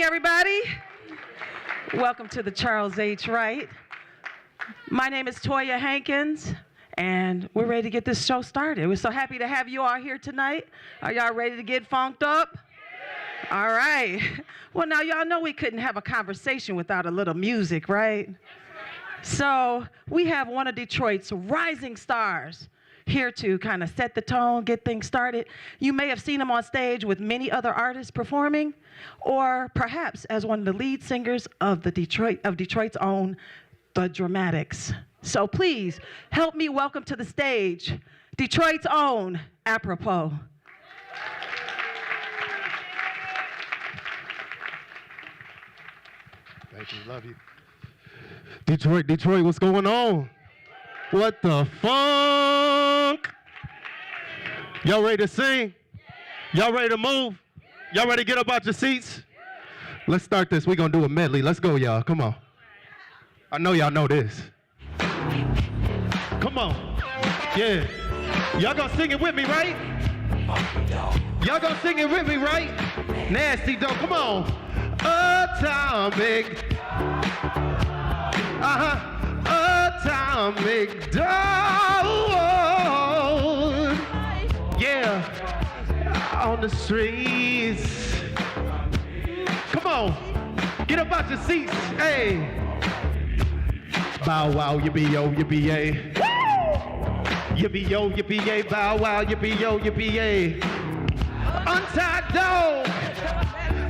morning, everybody. Welcome to the Charles H. Wright. My name is Toya Hankins, and we're ready to get this show started. We're so happy to have you all here tonight. Are y'all ready to get funked up? All right. Well, now y'all know we couldn't have a conversation without a little music, right? So we have one of Detroit's rising stars here to kind of set the tone, get things started. You may have seen him on stage with many other artists performing, or perhaps as one of the lead singers of Detroit's own The Dramatics. So please help me welcome to the stage Detroit's own Apropos. Thank you, love you. Detroit, what's going on? What the funk? Y'all ready to sing? Y'all ready to move? Y'all ready to get up out your seats? Let's start this. We're gonna do a medley. Let's go, y'all. Come on. I know y'all know this. Come on. Yeah. Y'all gonna sing it with me, right? Y'all gonna sing it with me, right? Nasty dope. Come on. Atomic. Atomic dawn. Yeah. On the streets. Come on. Get up out your seats. Hey. Bow wow, yippee yo, yippee yay. Yippee yo, yippee yay. Bow wow, yippee yo, yippee yay. Untied dog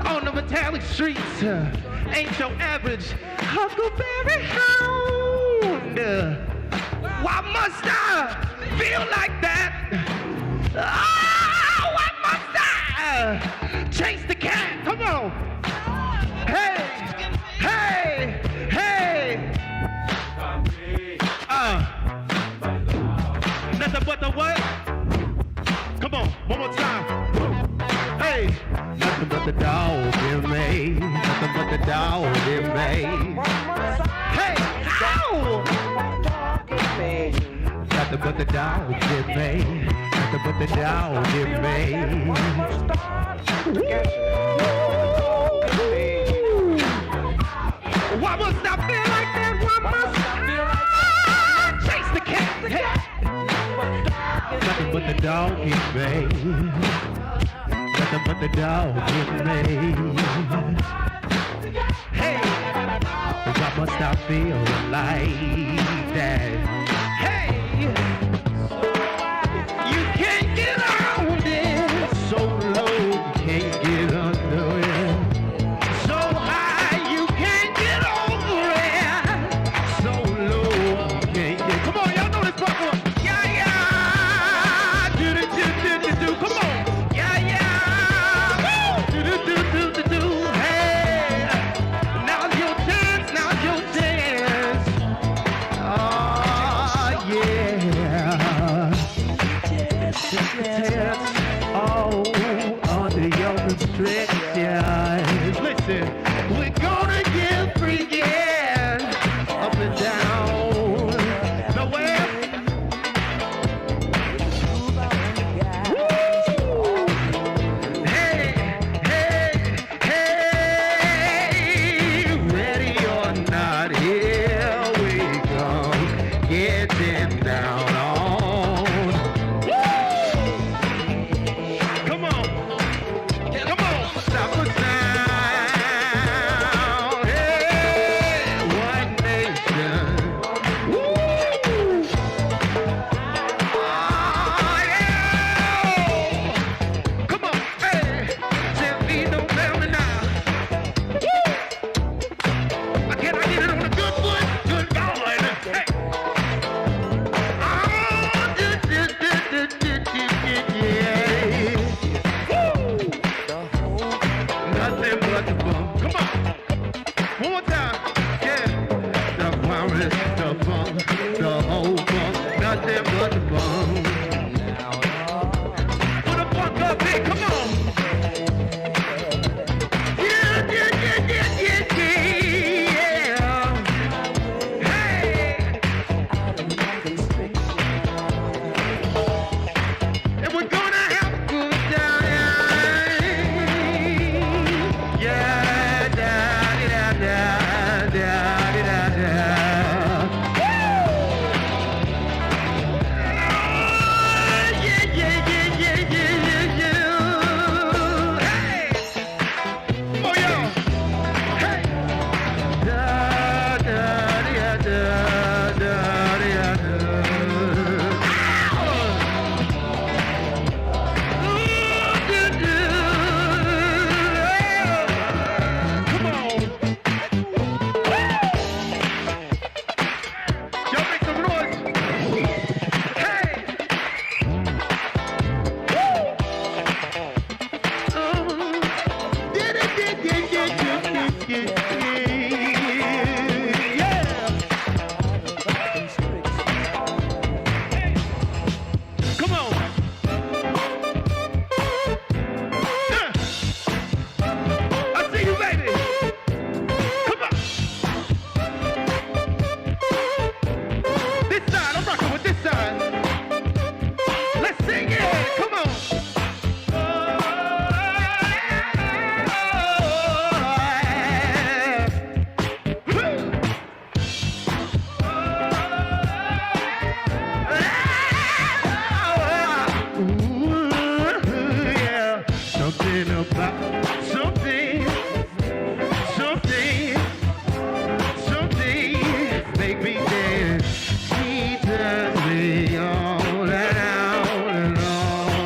on the metallic streets. Ain't your average Huckleberry Hound. Why must I feel like that? Oh, why must I chase the cat? Come on. Hey, hey, hey. Nothing but the what? Come on, one more time. Hey, nothing but the dog in me. Nothing but the dog in me. Hey, ow! Nothing but the dog in me. Nothing but the dog in me. Why must I feel like that? Why must I chase the cat? Hey. Nothing but the dog in me. Nothing but the dog in me. Hey, why must I feel like that? Hey, you can't get around it. So low, you can't get under it. So high, you can't get over it. So low, you can't get. Come on, y'all know this part. Yeah, yeah. Do. Come on. Yeah, yeah. Woo. Do. Hey. Now's your chance. Oh, yeah. Oh, under your restrictions. Listen, we're gonna get freaky up and down. Nowhere. Hey, ready or not, here we come, getting down on. Come on, stop us now. Hey, one nation. Woo! Oh, yeah! Come on, hey, Jeffy, don't tell me now. Woo! Can I get it on a good foot? Good going. Hey. Oh, yeah. Woo! Nothing but the bum. Come on. One more time. Yeah. The virus, the bum, the whole bum. Nothing but the bum. Put a funk up here. Come on. Yeah. Hey. And we're gonna have a good time. Yeah. Come on. I see you, baby. Come on. This side, I'm rocking with this side. Let's sing it. Come on. Yeah. Something about something make me dance. She turns me on and out and all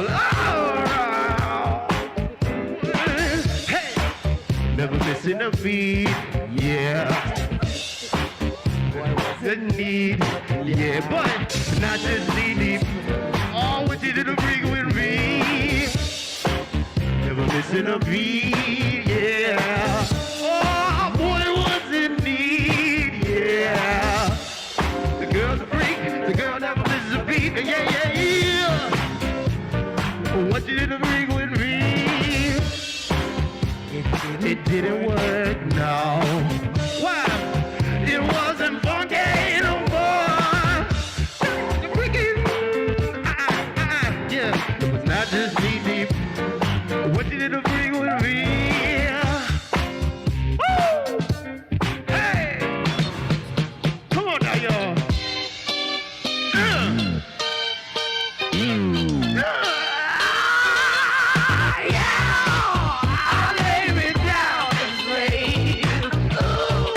around. Hey, never missing a beat, yeah. The need, yeah, but not just need. Oh, what you did to bring with me. Never missing a beat, yeah. Oh, boy, was in need, yeah. The girl's a freak, the girl never misses a beat, yeah, yeah, yeah. What you did to bring with me, it didn't work, no. Why? It wasn't funky no more. The freaking, yeah. It was not just me deep. What you did to bring with me? Woo! Hey! Come on now, y'all. I lay me down and sleep. Ooh,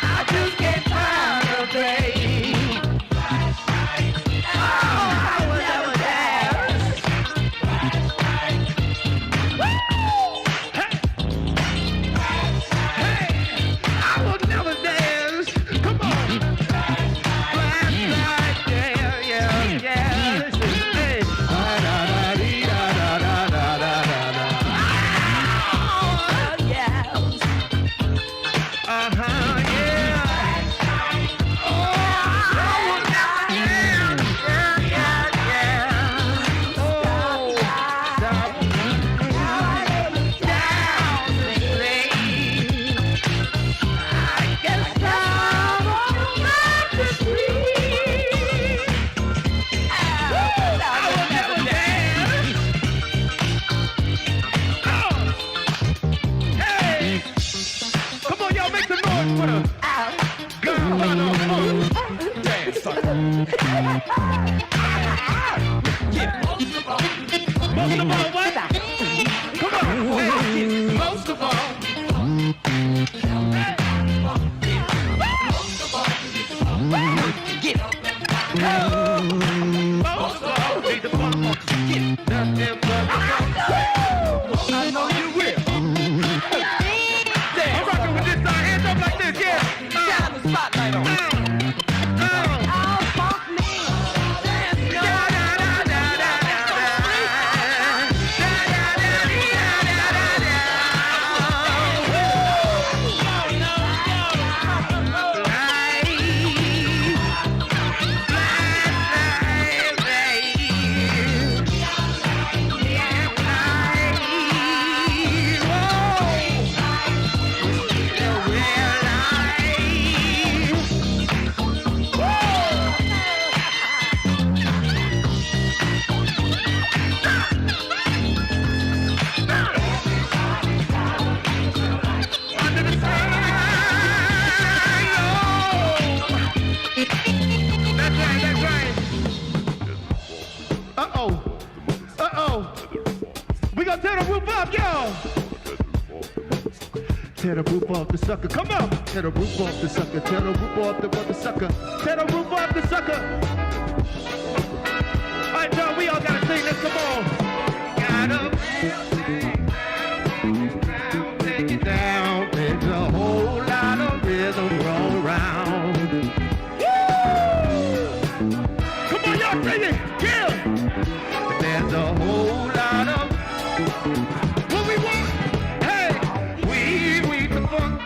I just can't find a place. Oh, I will never dance. Hey, I will never dance. Come on. Flashlight, yeah, yeah, yeah. Listen, hey. Oh, yeah. Uh-huh, yeah. Oh, I will never dance. Yeah, yeah, yeah. Oh, stop. Down the lane. I guess I'm on my street. I will never dance. Oh, hey. Come on, y'all, make some noise for the girl on the moon. Dance, sucker. Most of all, what? Come on. Most of all. Get up. Most of all, be the motherfuckers. Get nothing but I know you will. I'm rocking with this side. Hands up like this, yeah. Shine the spotlight on. We gonna tear the roof up, y'all. Tear the roof off the sucker. Come on. Tear the roof off the sucker. Tear the roof off the sucker. Tear the roof off the sucker. All right, y'all, we all gotta sing this. Come on. Gotta take it down. There's a whole lot of rhythm roll around. Come on, y'all, sing it. Yeah. There's a whole lot of what we want. Hey, we the funk.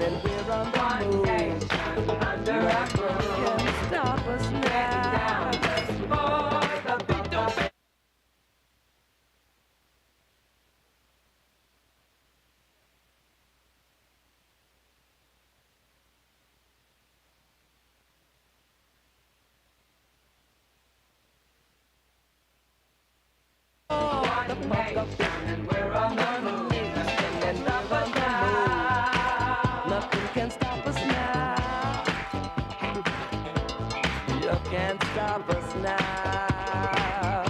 and we're on the move. Under our roof. Can't stop us now. Nothing can stop us now. You can't stop us now.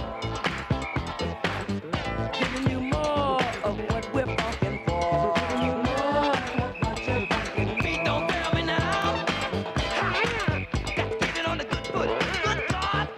Giving you more of what we're fucking for. Giving you more of what you're fucking for. Feet don't fail me now. Got to get it on the good foot. Good God.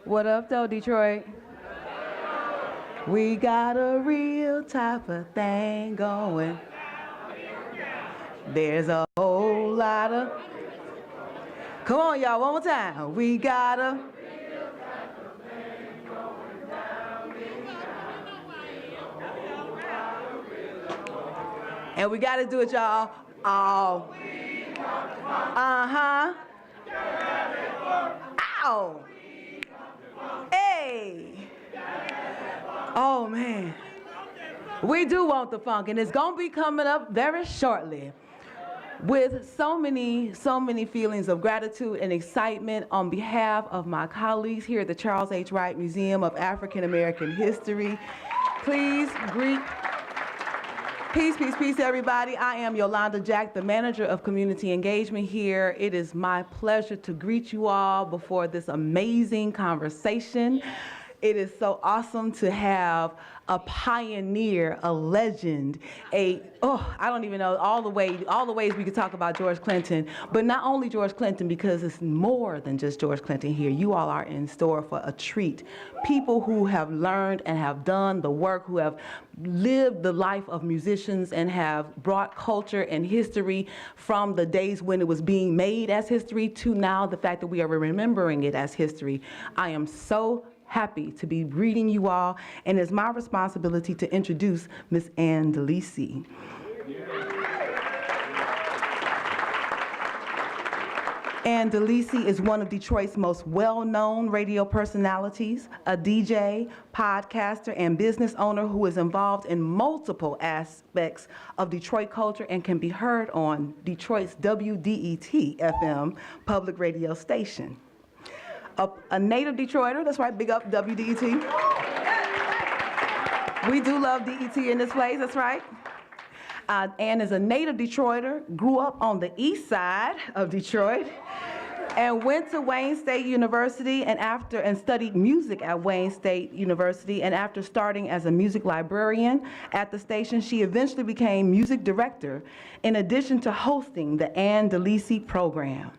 What up, though, Detroit? We got a real type of thing going. There's a whole lot of. Come on, y'all, one more time. We got a. And we got to do it, y'all. All. Uh-huh. Ow. Hey. Oh, man. We do want the funk, and it's going to be coming up very shortly with so many feelings of gratitude and excitement on behalf of my colleagues here at the Charles H. Wright Museum of African American History. Please greet. Peace, peace, peace, everybody. I am Yolanda Jack, the manager of community engagement here. It is my pleasure to greet you all before this amazing conversation. It is so awesome to have a pioneer, a legend, I don't even know all the ways we could talk about George Clinton, but not only George Clinton, because it's more than just George Clinton here. You all are in store for a treat. People who have learned and have done the work, who have lived the life of musicians and have brought culture and history from the days when it was being made as history to now the fact that we are remembering it as history. I am so happy to be greeting you all, and it's my responsibility to introduce Miss Ann DeLisi. Ann DeLisi is one of Detroit's most well-known radio personalities, a DJ, podcaster, and business owner who is involved in multiple aspects of Detroit culture and can be heard on Detroit's WDET FM public radio station. A native Detroiter, that's right, big up WDET. We do love DET in this place, that's right. Ann is a native Detroiter, grew up on the east side of Detroit, and went to Wayne State University and studied music at Wayne State University. And after starting as a music librarian at the station, she eventually became music director, in addition to hosting the Ann DeLisi program.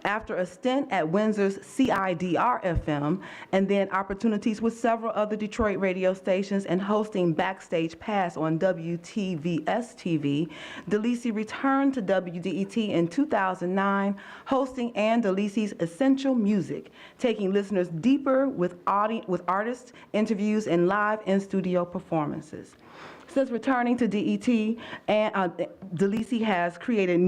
After a stint at Windsor's CIDR-FM, and then opportunities with several other Detroit radio stations and hosting Backstage Pass on WTVS-TV, DeLisi returned to WDET in 2009, hosting Ann DeLisi's Essential Music, taking listeners deeper with artists, interviews, and live in-studio performances. Since returning to DET, DeLisi has created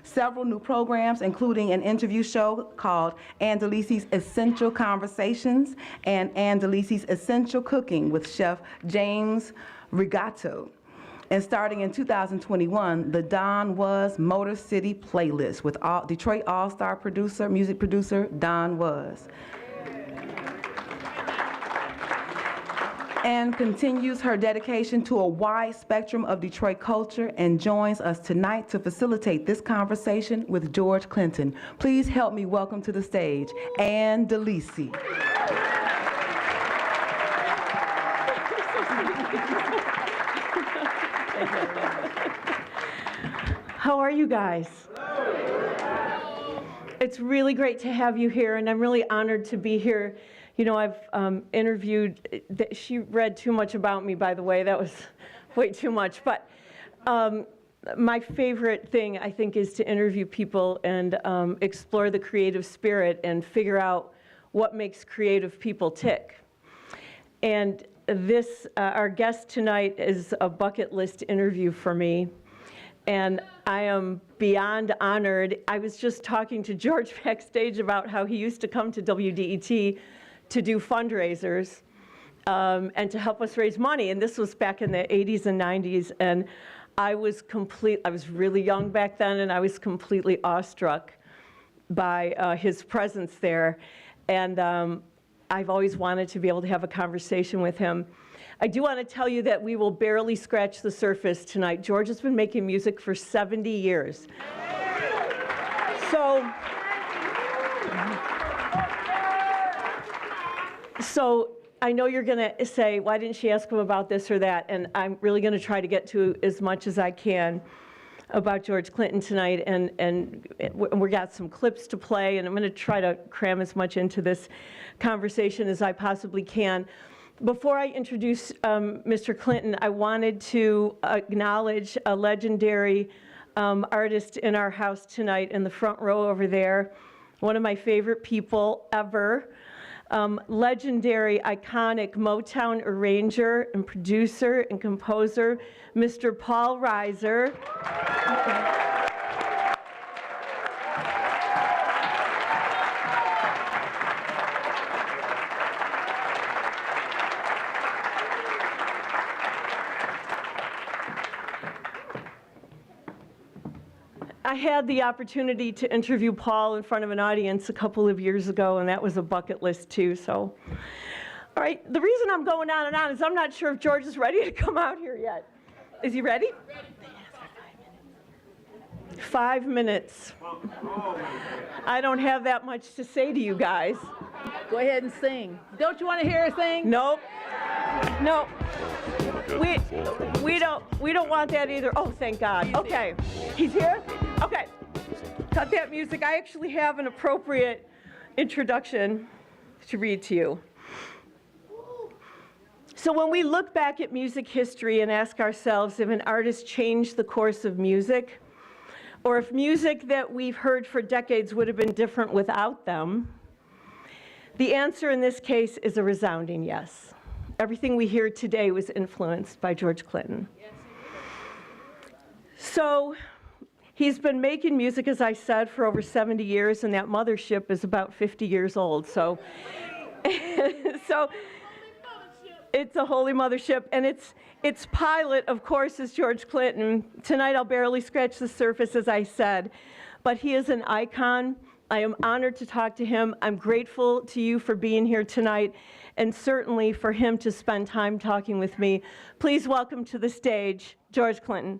several new programs, including an interview show called Ann DeLisi's Essential Conversations and Ann DeLisi's Essential Cooking with Chef James Rigatto. And starting in 2021, the Don Was Motor City Playlist with Detroit All-Star music producer Don Was. And continues her dedication to a wide spectrum of Detroit culture and joins us tonight to facilitate this conversation with George Clinton. Please help me welcome to the stage, Ann DeLisi. How are you guys? It's really great to have you here, and I'm really honored to be here. You know, I've interviewed, she read too much about me, by the way. That was way too much. But my favorite thing, I think, is to interview people and explore the creative spirit and figure out what makes creative people tick. And this, our guest tonight is a bucket list interview for me. And I am beyond honored. I was just talking to George backstage about how he used to come to WDET to do fundraisers and to help us raise money. And this was back in the 80s and 90s. And I was really young back then, and I was completely awestruck by his presence there. And I've always wanted to be able to have a conversation with him. I do want to tell you that we will barely scratch the surface tonight. George has been making music for 70 years. So I know you're going to say, why didn't she ask him about this or that? And I'm really going to try to get to as much as I can. about George Clinton tonight, and we got some clips to play, and I'm going to try to cram as much into this conversation as I possibly can. Before I introduce Mr. Clinton, I wanted to acknowledge a legendary artist in our house tonight in the front row over there, one of my favorite people ever. Legendary, iconic Motown arranger and producer and composer, Mr. Paul Reiser. I had the opportunity to interview Paul in front of an audience a couple of years ago, and that was a bucket list too, so. All right, the reason I'm going on and on is I'm not sure if George is ready to come out here yet. Is he ready? 5 minutes. I don't have that much to say to you guys. Go ahead and sing. Don't you want to hear her sing? Nope. Nope. We don't want that either. Oh, thank God. Okay. He's here? Okay. Cut that music. I actually have an appropriate introduction to read to you. So when we look back at music history and ask ourselves if an artist changed the course of music, or if music that we've heard for decades would have been different without them, the answer in this case is a resounding yes. Everything we hear today was influenced by George Clinton. So he's been making music, as I said, for over 70 years, and that mothership is about 50 years old. So, so it's a holy mothership, and its pilot, of course, is George Clinton. Tonight I'll barely scratch the surface, as I said, but he is an icon. I am honored to talk to him. I'm grateful to you for being here tonight, and certainly for him to spend time talking with me. Please welcome to the stage, George Clinton.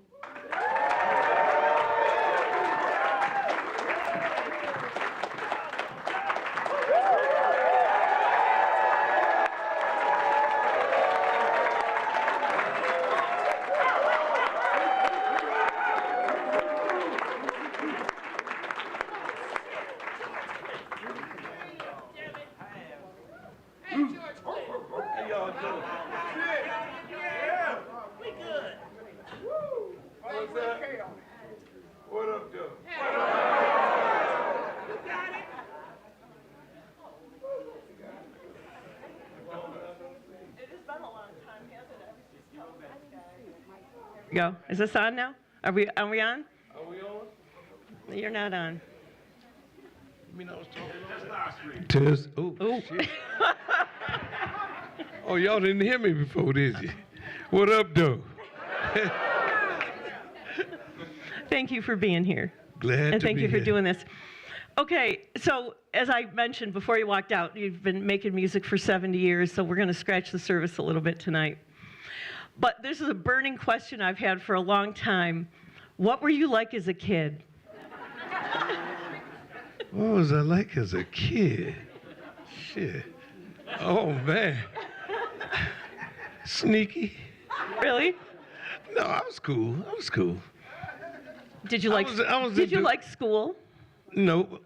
Go. Is this on now? Are we on? Are we on? You're not on. I mean, I was talking last week. Oh, shit. Oh, y'all didn't hear me before, did you? What up, though? Thank you for being here. Glad to be here. And thank you for doing this. Okay, so as I mentioned before you walked out, you've been making music for 70 years, so we're going to scratch the surface a little bit tonight. But this is a burning question I've had for a long time. What were you like as a kid? What was I like as a kid? Shit. Oh, man. Sneaky. Really? No, I was cool. Did you like Did you like school? No.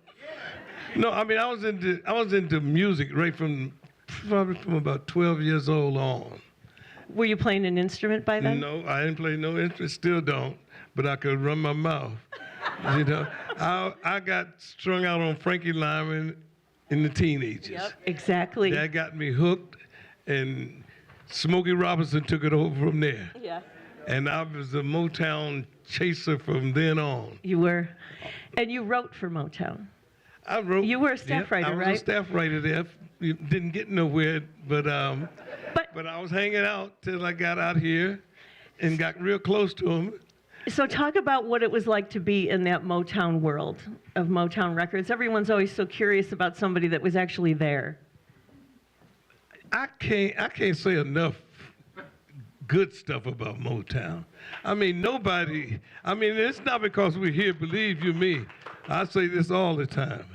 No, I mean, I was into music right probably from about 12 years old on. Were you playing an instrument by then? No, I didn't play no instrument, still don't, but I could run my mouth. You know, I got strung out on Frankie Lyman in the teenagers. Yep, exactly. That got me hooked, and Smokey Robinson took it over from there. Yeah. And I was a Motown chaser from then on. You were. And you wrote for Motown. I wrote. You were a staff writer, right? I was a staff writer there. Didn't get nowhere, but I was hanging out till I got out here and got real close to him. So talk about what it was like to be in that Motown world of Motown Records. Everyone's always so curious about somebody that was actually there. I can't say enough good stuff about Motown. I mean, it's not because we're here, believe you me. I say this all the time.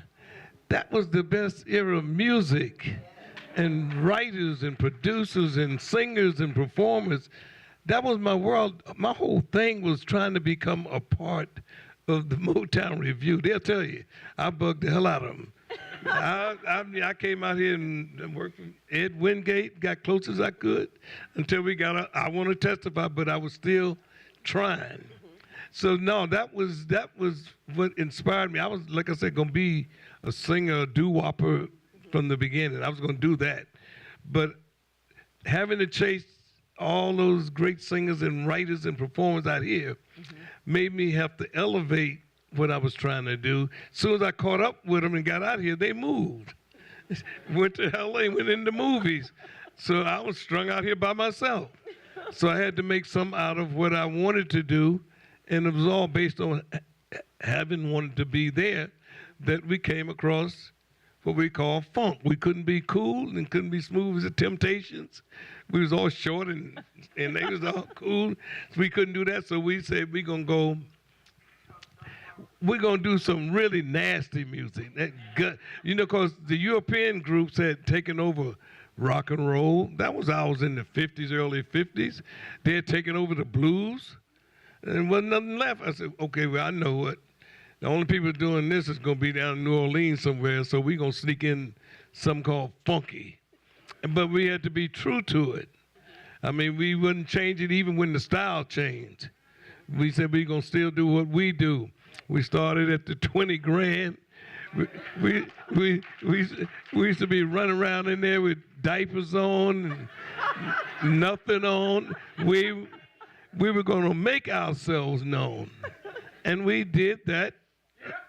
That was the best era of music and writers and producers and singers and performers. that was my world. My whole thing was trying to become a part of the Motown Review. They'll tell you, I bugged the hell out of them. I came out here and worked with Ed Wingate, got close as I could until we got I want to testify, but I was still trying. So no, that was what inspired me. I was, like I said, gonna be a singer, a doo-wopper from the beginning. I was gonna do that. But having to chase all those great singers and writers and performers out here made me have to elevate what I was trying to do. As soon as I caught up with them and got out here, they moved. Went to LA, went into movies. So I was strung out here by myself. So I had to make something out of what I wanted to do, and it was all based on having wanted to be there that we came across what we call funk. We couldn't be cool and couldn't be smooth as the Temptations. We was all short and they was all cool. So we couldn't do that, so we said we're gonna do some really nasty music. Because the European groups had taken over rock and roll. That was ours in the 50s, early 50s. They had taken over the blues, and wasn't nothing left. I said, okay, well, I know what. The only people doing this is going to be down in New Orleans somewhere, so we're going to sneak in something called funky. But we had to be true to it. I mean, we wouldn't change it even when the style changed. We said we're going to still do what we do. We started at the 20 grand. We used to be running around in there with diapers on, and nothing on. We were going to make ourselves known. And we did that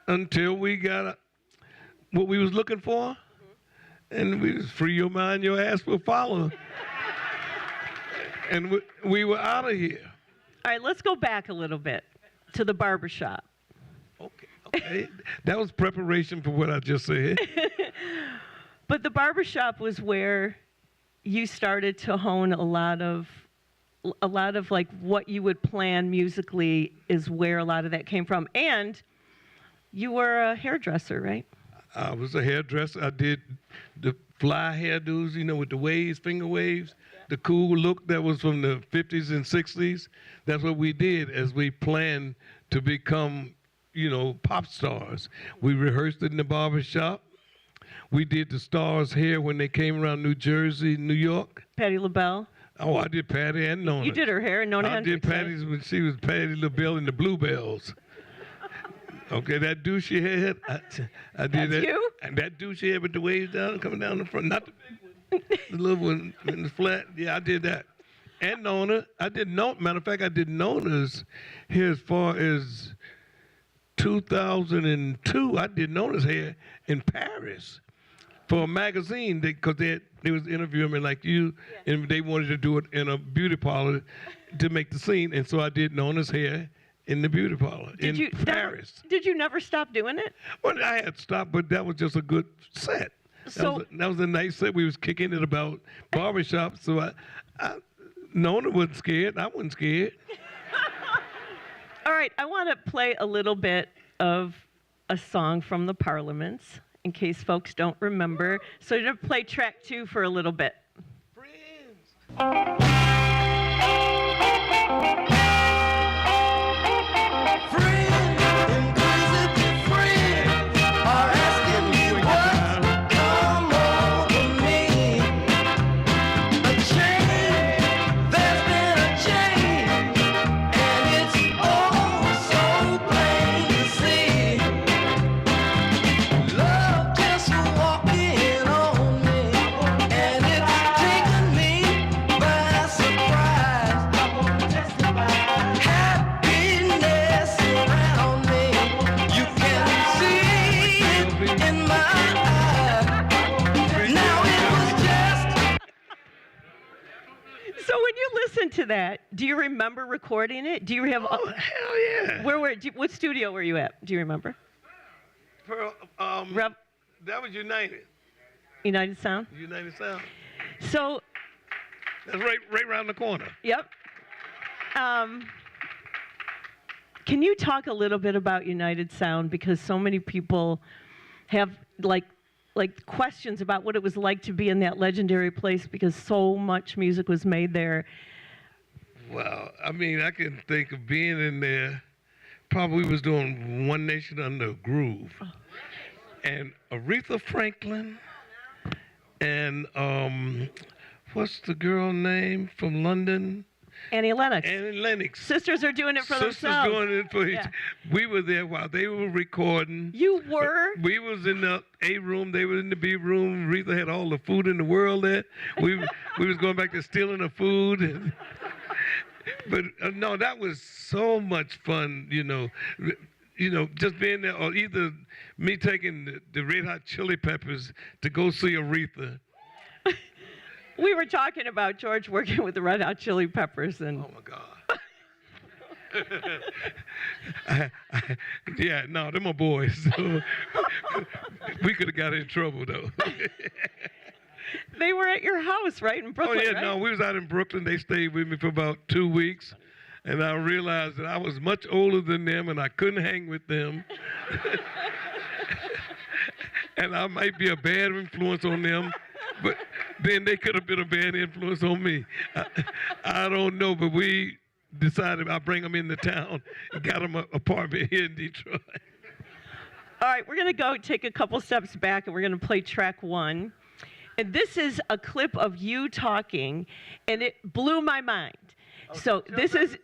until we got what we was looking for. And we was free your mind, your ass will follow. And we were out of here. All right, let's go back a little bit to the barbershop. Okay. That was preparation for what I just said. But the barbershop was where you started to hone a lot of like what you would plan musically is where a lot of that came from. And you were a hairdresser, right? I was a hairdresser. I did the fly hairdos, with the waves, finger waves, the cool look that was from the 50s and 60s. That's what we did as we planned to become, pop stars. We rehearsed in the barbershop. We did the stars' hair when they came around New Jersey, New York. Patti LaBelle. Oh, I did Patti and Nona. You did her hair and Nona Hendricks. I did Patti's when she was Patti LaBelle in the Bluebells. Okay, that douchey head, I did that. You? And that douchey head with the waves down, coming down the front, not the big one, the little one in the flat. Yeah, I did that. And Nona, matter of fact, I did Nona's here as far as 2002. I did Nona's hair in Paris for a magazine because they was interviewing me like you, and they wanted to do it in a beauty parlor to make the scene, and so I did Nona's hair in the beauty parlor in Paris. Did you never stop doing it? Well, I had stopped, but that was just a good set. So that was a nice set. We was kicking it about barbershop, so Nona wasn't scared. I wasn't scared. All right, I want to play a little bit of a song from the Parliaments, in case folks don't remember. So I'm going to play track 2 for a little bit. Friends. To that, do you remember recording it? Do you have? Oh, hell yeah! What studio were you at? Do you remember? That was United. United Sound. United Sound. So. That's right around the corner. Yep. Can you talk a little bit about United Sound, because so many people have like questions about what it was like to be in that legendary place, because so much music was made there. Well, I mean, I can think of being in there. Probably was doing One Nation Under a Groove, and Aretha Franklin, and what's the girl name from London? Annie Lennox. Annie Lennox. Sisters are doing it for Sisters themselves. doing it for each. Yeah. We were there while they were recording. You were? We was in the A room. They were in the B room. Aretha had all the food in the world there. We was going back to stealing the food. But no, that was so much fun. Just being there, or either me taking the Red Hot Chili Peppers to go see Aretha. We were talking about George working with the Red Hot Chili Peppers, and Oh my God. Yeah, no, they're my boys. So we could have got in trouble though. they were at your house, right, in Brooklyn, Oh yeah, right? no, we was out in Brooklyn. They stayed with me for about 2 weeks, and I realized that I was much older than them, and I couldn't hang with them. And I might be a bad influence on them, but then they could have been a bad influence on me. I don't know, but we decided I'd bring them into town and got them an apartment here in Detroit. All right, we're going to go take a couple steps back, and we're going to play track 1. And this is a clip of you talking, and it blew my mind. So this is,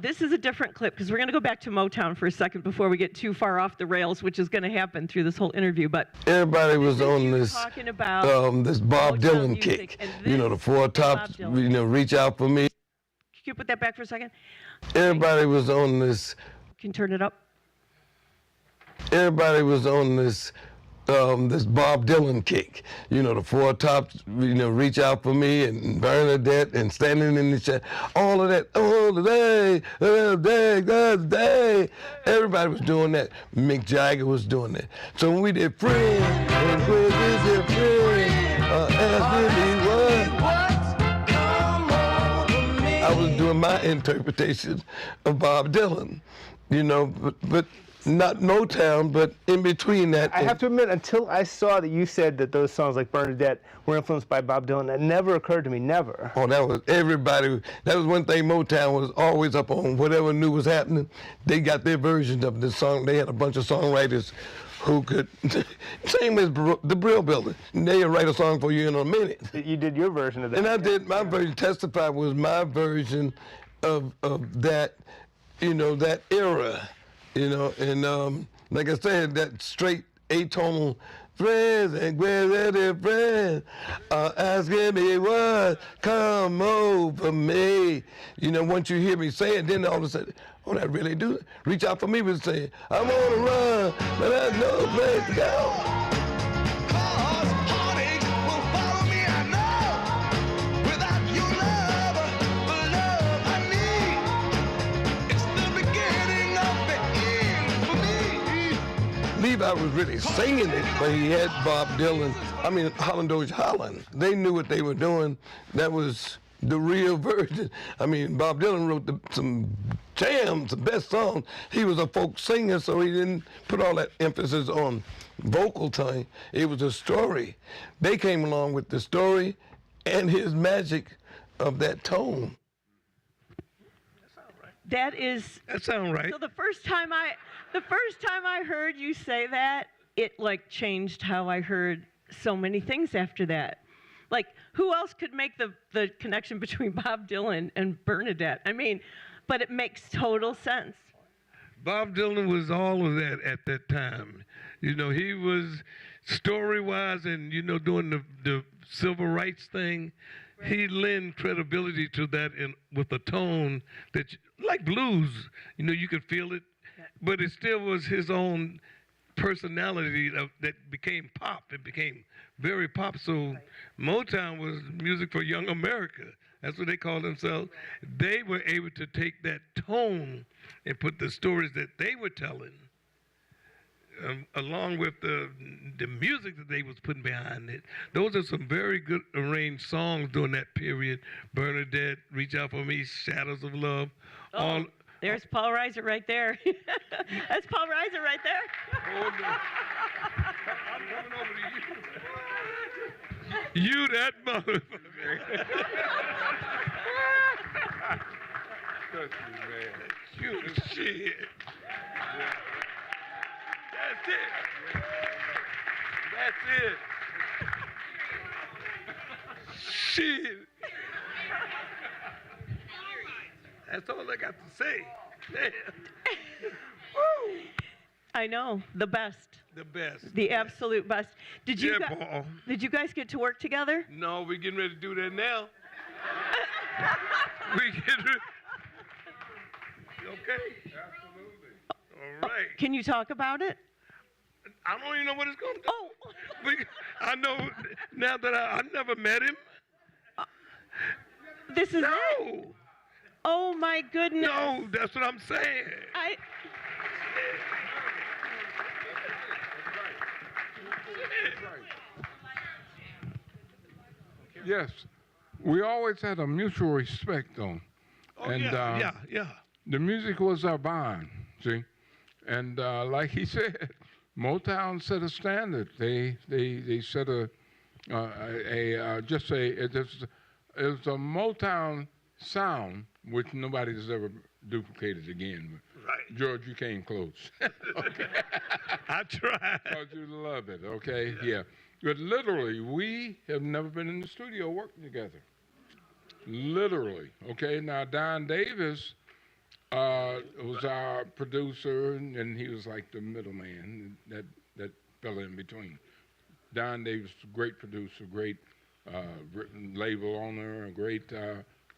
this is a different clip, because we're going to go back to Motown for a second before we get too far off the rails, which is going to happen through this whole interview. But everybody was this is on you this talking about this Bob Motown Dylan music, kick. and The this Four is Tops, Bob Dylan. Reach Out for Me. Can you put that back for a second? Everybody was on this. Can you turn it up? Everybody was on this Bob Dylan kick. The Four Tops, Reach Out for Me, and Bernadette, and Standing in the Shade. All of that. All the day. Everybody was doing that. Mick Jagger was doing that. So when we did Friend, and where is your friend? Ask me what? I was doing my interpretation of Bob Dylan, but not Motown, but in between that. I have to admit, until I saw that you said that those songs like Bernadette were influenced by Bob Dylan, that never occurred to me, never. Oh, that was everybody. That was one thing. Motown was always up on whatever new was happening. They got their version of the song. They had a bunch of songwriters who could, same as the Brill Building. They'll write a song for you in a minute. You did your version of that. And I did my version. Testify was my version of that, that era. And like I said, that straight atonal friends and where friends are asking me what come over me. Once you hear me say it, then all of a sudden, oh, that really do it. Reach Out for Me was saying, I want to run, but there's no place to go. Levi was really singing it, but he had Bob Dylan, Holland Dozier Holland. They knew what they were doing. That was the real version. Bob Dylan wrote some jams, the best songs. He was a folk singer, so he didn't put all that emphasis on vocal time. It was a story. They came along with the story and his magic of that tone. That sounds right. So the first time I heard you say that, it changed how I heard so many things after that. Who else could make the connection between Bob Dylan and Bernadette? But it makes total sense. Bob Dylan was all of that at that time. He was story-wise and, doing the civil rights thing. He lent credibility to that with a tone that, like blues, you could feel it, but it still was his own personality that became pop. It became very pop. So Motown was music for young America. That's what they called themselves. They were able to take that tone and put the stories that they were telling, along with the music that they was putting behind it. Those are some very good arranged songs during that period. Bernadette, Reach Out for Me, Shadows of Love. Oh, there's Paul Reiser right there. That's Paul Reiser right there. Oh, no. I'm coming over to you. You that motherfucker. bless you, man. Cute as shit. That's it. That's it. Shit. That's all I got to say. Man. Woo. I know, the best. The best. The absolute best. Did you Yeah, Paul. Did you guys get to work together? No, we're getting ready to do that now. We getting ready. Okay. Absolutely. All right. Can you talk about it? I don't even know what it's going to do. Oh, I know now that I never met him. this is it? No. Oh my goodness. No, that's what I'm saying. Yes, we always had a mutual respect on. Oh, yeah. The music was our bond, see? And like he said, Motown set a standard. They set it was a Motown sound which nobody's ever duplicated again. Right. George, you came close. Okay. I tried. Because you love it, okay? Yeah. But literally, we have never been in the studio working together. Literally, okay? Now, Don Davis was our producer, and he was like the middleman, that fella in between. Don Davis, great producer, great label owner,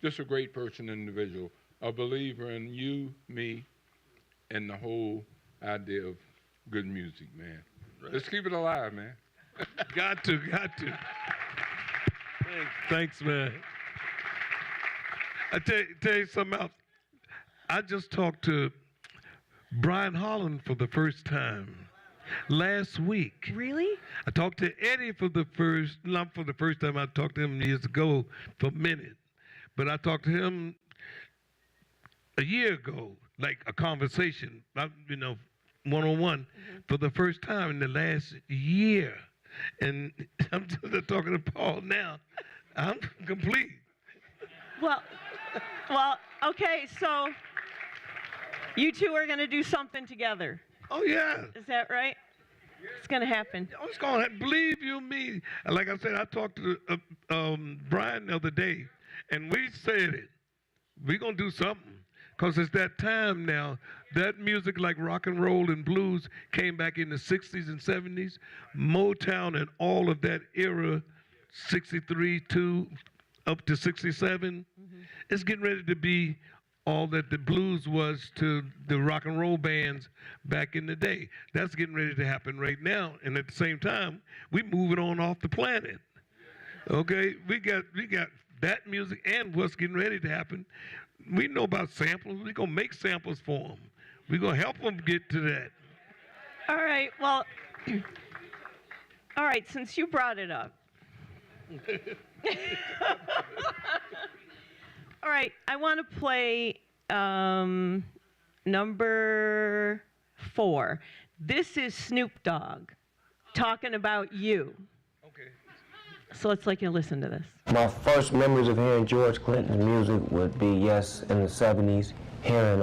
just a great person, individual, a believer in you, me, and the whole idea of good music, man. Right. Let's keep it alive, man. Got to. Thanks, man. I tell you something else. I just talked to Brian Holland for the first time last week. Really? I talked to Eddie not for the first time. I talked to him years ago for a minute. But I talked to him a year ago, like a conversation, one-on-one, for the first time in the last year. And I'm just talking to Paul now. I'm complete. Well, okay, so you two are going to do something together. Oh, yeah. Is that right? It's going to happen. Oh, it's going to happen. Believe you me. Like I said, I talked to Brian the other day, and we said it. We're going to do something. Because it's that time now. That music like rock and roll and blues came back in the 60s and 70s. Motown and all of that era, 63 up to 67. It's getting ready to be all that the blues was to the rock and roll bands back in the day. That's getting ready to happen right now. And at the same time, we moving on off the planet. Okay, we got that music and what's getting ready to happen. We know about samples. We're going to make samples for them. We're going to help them get to that. All right, well, all right, since you brought it up. All right, I want to play number 4. This is Snoop Dogg talking about you. Okay. So let's let you listen to this. My first memories of hearing George Clinton's music would be, yes, in the 70s, hearing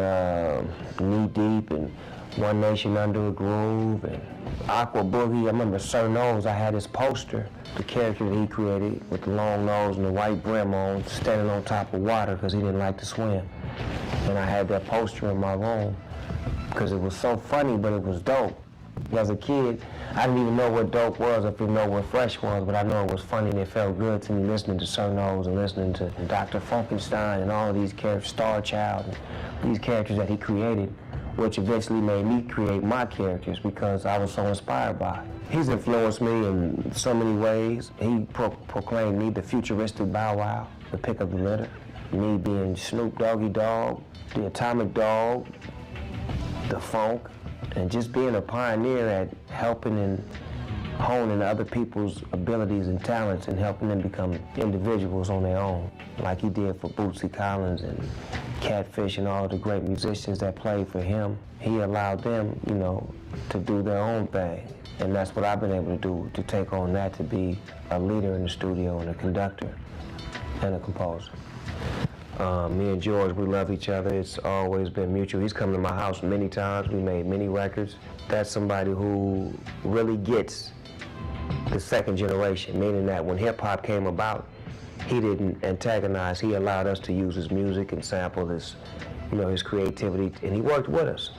Knee Deep and One Nation Under a Groove and Aqua Boogie. I remember Sir Nose, I had his poster, the character that he created with the long nose and the white brim on, standing on top of water because he didn't like to swim. And I had that poster in my room because it was so funny, but it was dope. As a kid, I didn't even know what dope was, I didn't know what fresh was, but I know it was funny and it felt good to me listening to Sir Nose and listening to Dr. Funkenstein and all of these characters, Star Child, and these characters that he created, which eventually made me create my characters because I was so inspired by it. He's influenced me in so many ways. He proclaimed me the futuristic Bow Wow, the pick of the litter, me being Snoop Doggy Dogg, the Atomic Dog, the Funk, and just being a pioneer at helping and honing other people's abilities and talents and helping them become individuals on their own, like he did for Bootsy Collins and Catfish and all the great musicians that played for him. He allowed them, to do their own thing. And that's what I've been able to do, to take on that, to be a leader in the studio and a conductor and a composer. Me and George, we love each other. It's always been mutual. He's come to my house many times. We made many records. That's somebody who really gets the second generation, meaning that when hip hop came about, he didn't antagonize. He allowed us to use his music and sample his, his creativity, and he worked with us.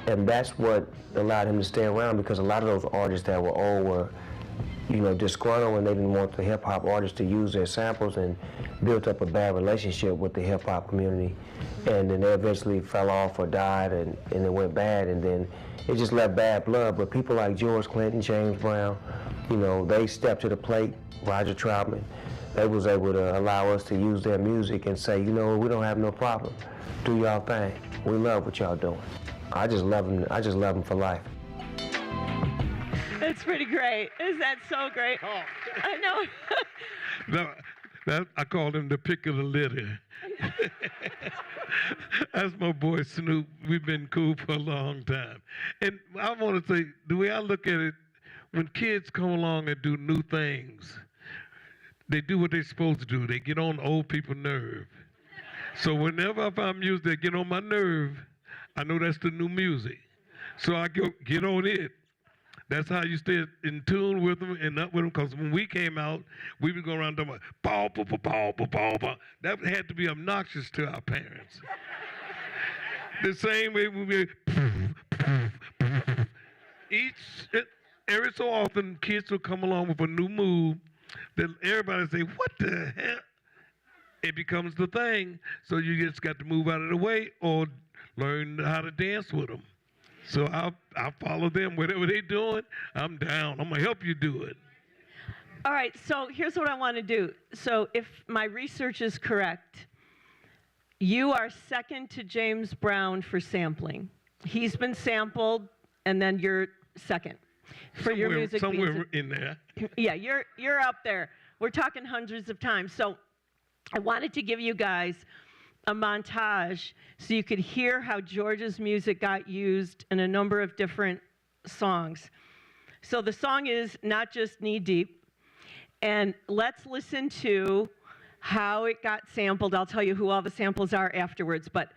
And that's what allowed him to stay around, because a lot of those artists that were old were, disgruntled, and they didn't want the hip hop artists to use their samples, and built up a bad relationship with the hip hop community. And then they eventually fell off or died, and it went bad, and then it just left bad blood. But people like George Clinton, James Brown, they stepped to the plate. Roger Troutman, they was able to allow us to use their music and say, we don't have no problem. Do y'all thing. We love what y'all doing. I just love them for life. That's pretty great. Is that so great? Oh. I know. I called him the pick of the litter. That's my boy Snoop. We've been cool for a long time. And I want to say, the way I look at it, when kids come along and do new things, they do what they're supposed to do. They get on old people's nerve. So whenever I find music that get on my nerve, I know that's the new music. So I get on it. That's how you stay in tune with them and up with them. Because when we came out, we would go around talking about pow, pow, pow, pow, pow, pow, pow. That had to be obnoxious to our parents. The same way we every so often, kids will come along with a new move that everybody say, what the hell? It becomes the thing. So you just got to move out of the way or learn how to dance with them. So I'll follow them. Whatever they're doing, I'm down. I'm going to help you do it. All right, so here's what I want to do. So if my research is correct, you are second to James Brown for sampling. He's been sampled, and then you're second for your music. Somewhere in there. Yeah, you're up there. We're talking hundreds of times. So I wanted to give you guys a montage so you could hear how George's music got used in a number of different songs. So the song is Not Just Knee Deep, and let's listen to how it got sampled. I'll tell you who all the samples are afterwards, but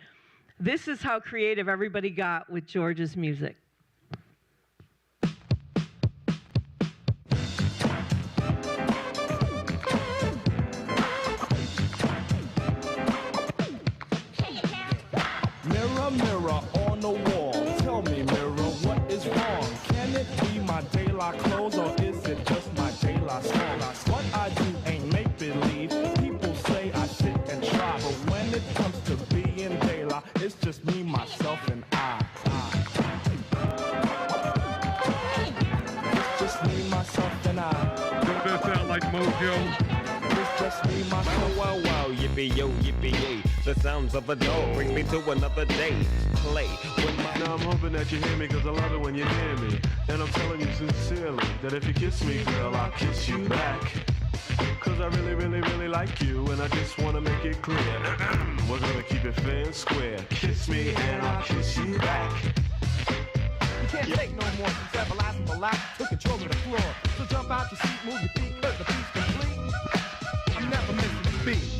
this is how creative everybody got with George's music. Mirror on the wall, tell me, mirror, what is wrong? Can it be my daylight clothes, or is it just my daylight song? What I do ain't make-believe. People say I sit and try, but when it comes to being daylight, it's just me, myself, and I. It's just me, myself, and I. Don't that sound like Mojo? It's just me, myself. Wow, wow, yippee yo, yippee yay. The sounds of a dog bring me to another day. Play with my. Now I'm hoping that you hear me, cause I love it when you hear me. And I'm telling you sincerely that if you kiss me, girl, I'll kiss you back. Cause I really, really, really like you, and I just wanna make it clear. We're gonna keep it fair and square. Kiss me and I'll kiss you back. You can't take no more from everlasting for life. Took control of the floor. So jump out your seat, move your feet, let the piece complete. I'm never missing a beat.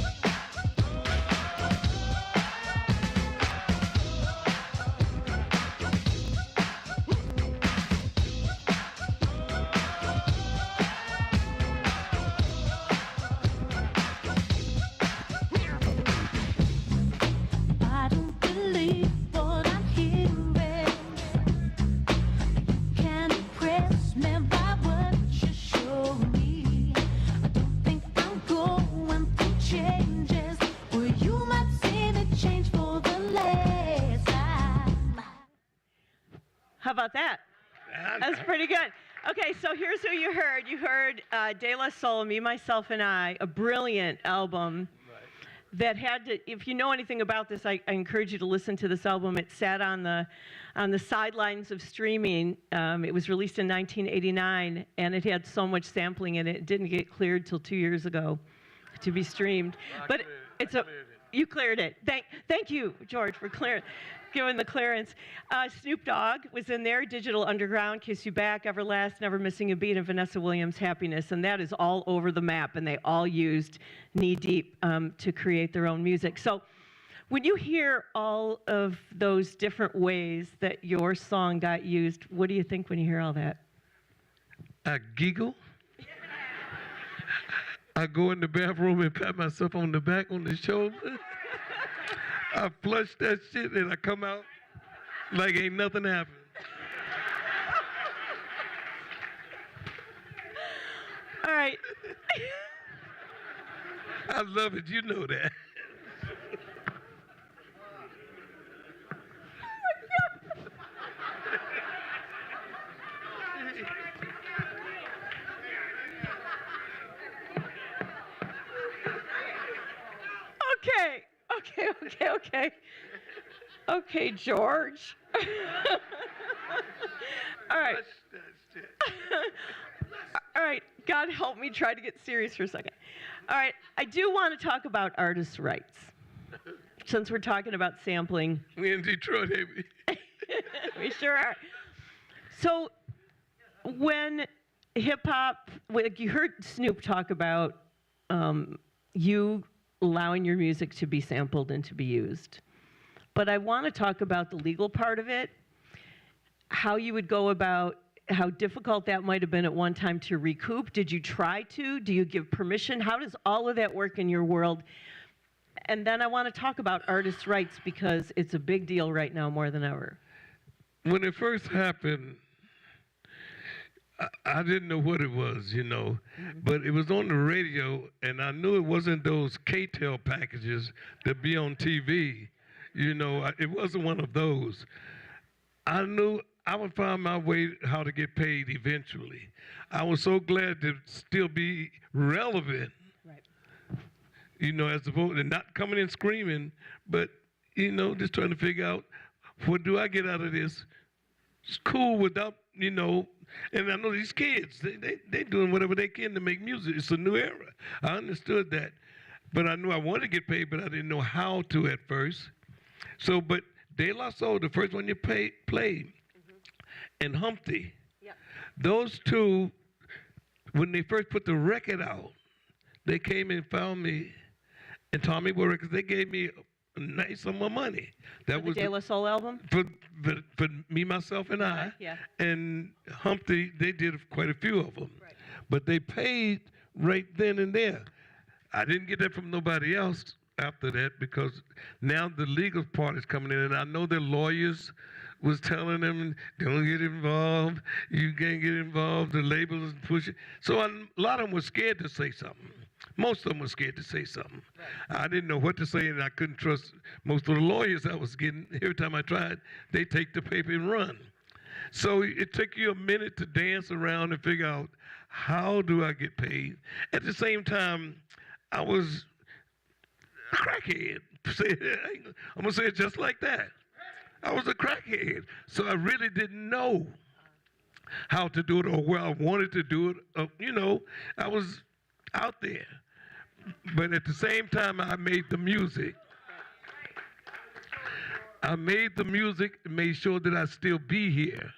I don't believe what I'm hearing. Can't impress me by what you show me. I don't think I'm going through changes, or you might see me change for the less. How about that? That's pretty good. Okay, so here's who you heard. You heard De La Soul, Me, Myself, and I, a brilliant album that had to, if you know anything about this, I encourage you to listen to this album. It sat on the sidelines of streaming. It was released in 1989, and it had so much sampling in it. It didn't get cleared till 2 years ago to be streamed. But it's a, you cleared it. Thank you, George, for giving the clearance. Snoop Dogg was in there, Digital Underground, Kiss You Back, Everlast, Never Missing a Beat, and Vanessa Williams, Happiness. And that is all over the map, and they all used Knee Deep to create their own music. So When you hear all of those different ways that your song got used, what do you think when you hear all that? I giggle. I go in the bathroom and pat myself on the back, on the shoulder. I flush that shit and I come out like ain't nothing happened. All right. I love it, you know that. Okay. Okay, George. All right. All right, God help me try to get serious for a second. All right, I do want to talk about artists' rights, since we're talking about sampling. We in Detroit, baby. We sure are. So when hip-hop, like you heard Snoop talk about you allowing your music to be sampled and to be used. But I want to talk about the legal part of it, how you would go about, how difficult that might have been at one time to recoup. Did you try to? Do you give permission? How does all of that work in your world? And then I want to talk about artists' rights because it's a big deal right now more than ever. When it first happened, I didn't know what it was, but it was on the radio, and I knew it wasn't those K-Tel packages that be on TV. It wasn't one of those. I knew I would find my way how to get paid eventually. I was so glad to still be relevant, as opposed to not coming in screaming, but, just trying to figure out, what do I get out of this? It's cool without, and I know these kids, they doing whatever they can to make music. It's a new era. I understood that. But I knew I wanted to get paid, but I didn't know how to at first. So, but De La Soul, the first one you played, and Humpty, those two, when they first put the record out, they came and found me and Tommy Boy Records. They gave me a nice sum of money. That was the De La Soul album? For me, myself, and I. Yeah. And Humpty, they did quite a few of them. Right. But they paid right then and there. I didn't get that from nobody else after that because now the legal part is coming in, and I know their lawyers was telling them, don't get involved, you can't get involved, the labels pushing. So a lot of them were scared to say something. Most of them were scared to say something. Right. I didn't know what to say, and I couldn't trust most of the lawyers I was getting. Every time I tried, they take the paper and run. So it took you a minute to dance around and figure out, how do I get paid? At the same time, I was a crackhead. I'm going to say it just like that. I was a crackhead. So I really didn't know how to do it or where I wanted to do it. I was out there. But at the same time, I made the music. I made the music and made sure that I still be here.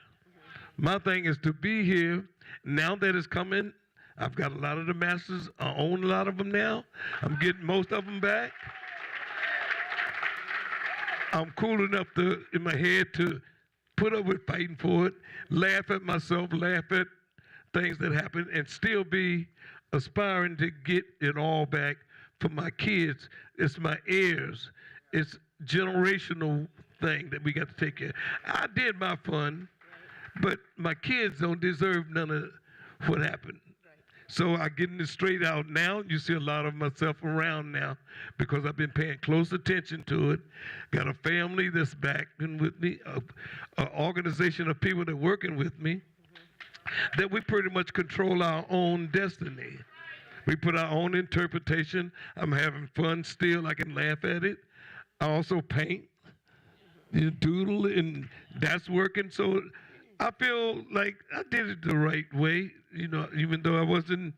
My thing is to be here. Now that it's coming, I've got a lot of the masters. I own a lot of them now. I'm getting most of them back. I'm cool enough in my head to put up with fighting for it, laugh at myself, laugh at things that happen, and still be aspiring to get it all back for my kids. It's my heirs. It's generational thing that we got to take care of. I did my fun, but my kids don't deserve none of what happened. So I'm getting it straight out now. You see a lot of myself around now because I've been paying close attention to it. Got a family that's backing with me, an organization of people that are working with me, that we pretty much control our own destiny. We put our own interpretation. I'm having fun still. I can laugh at it. I also paint, doodle, and that's working. So I feel like I did it the right way, even though I wasn't.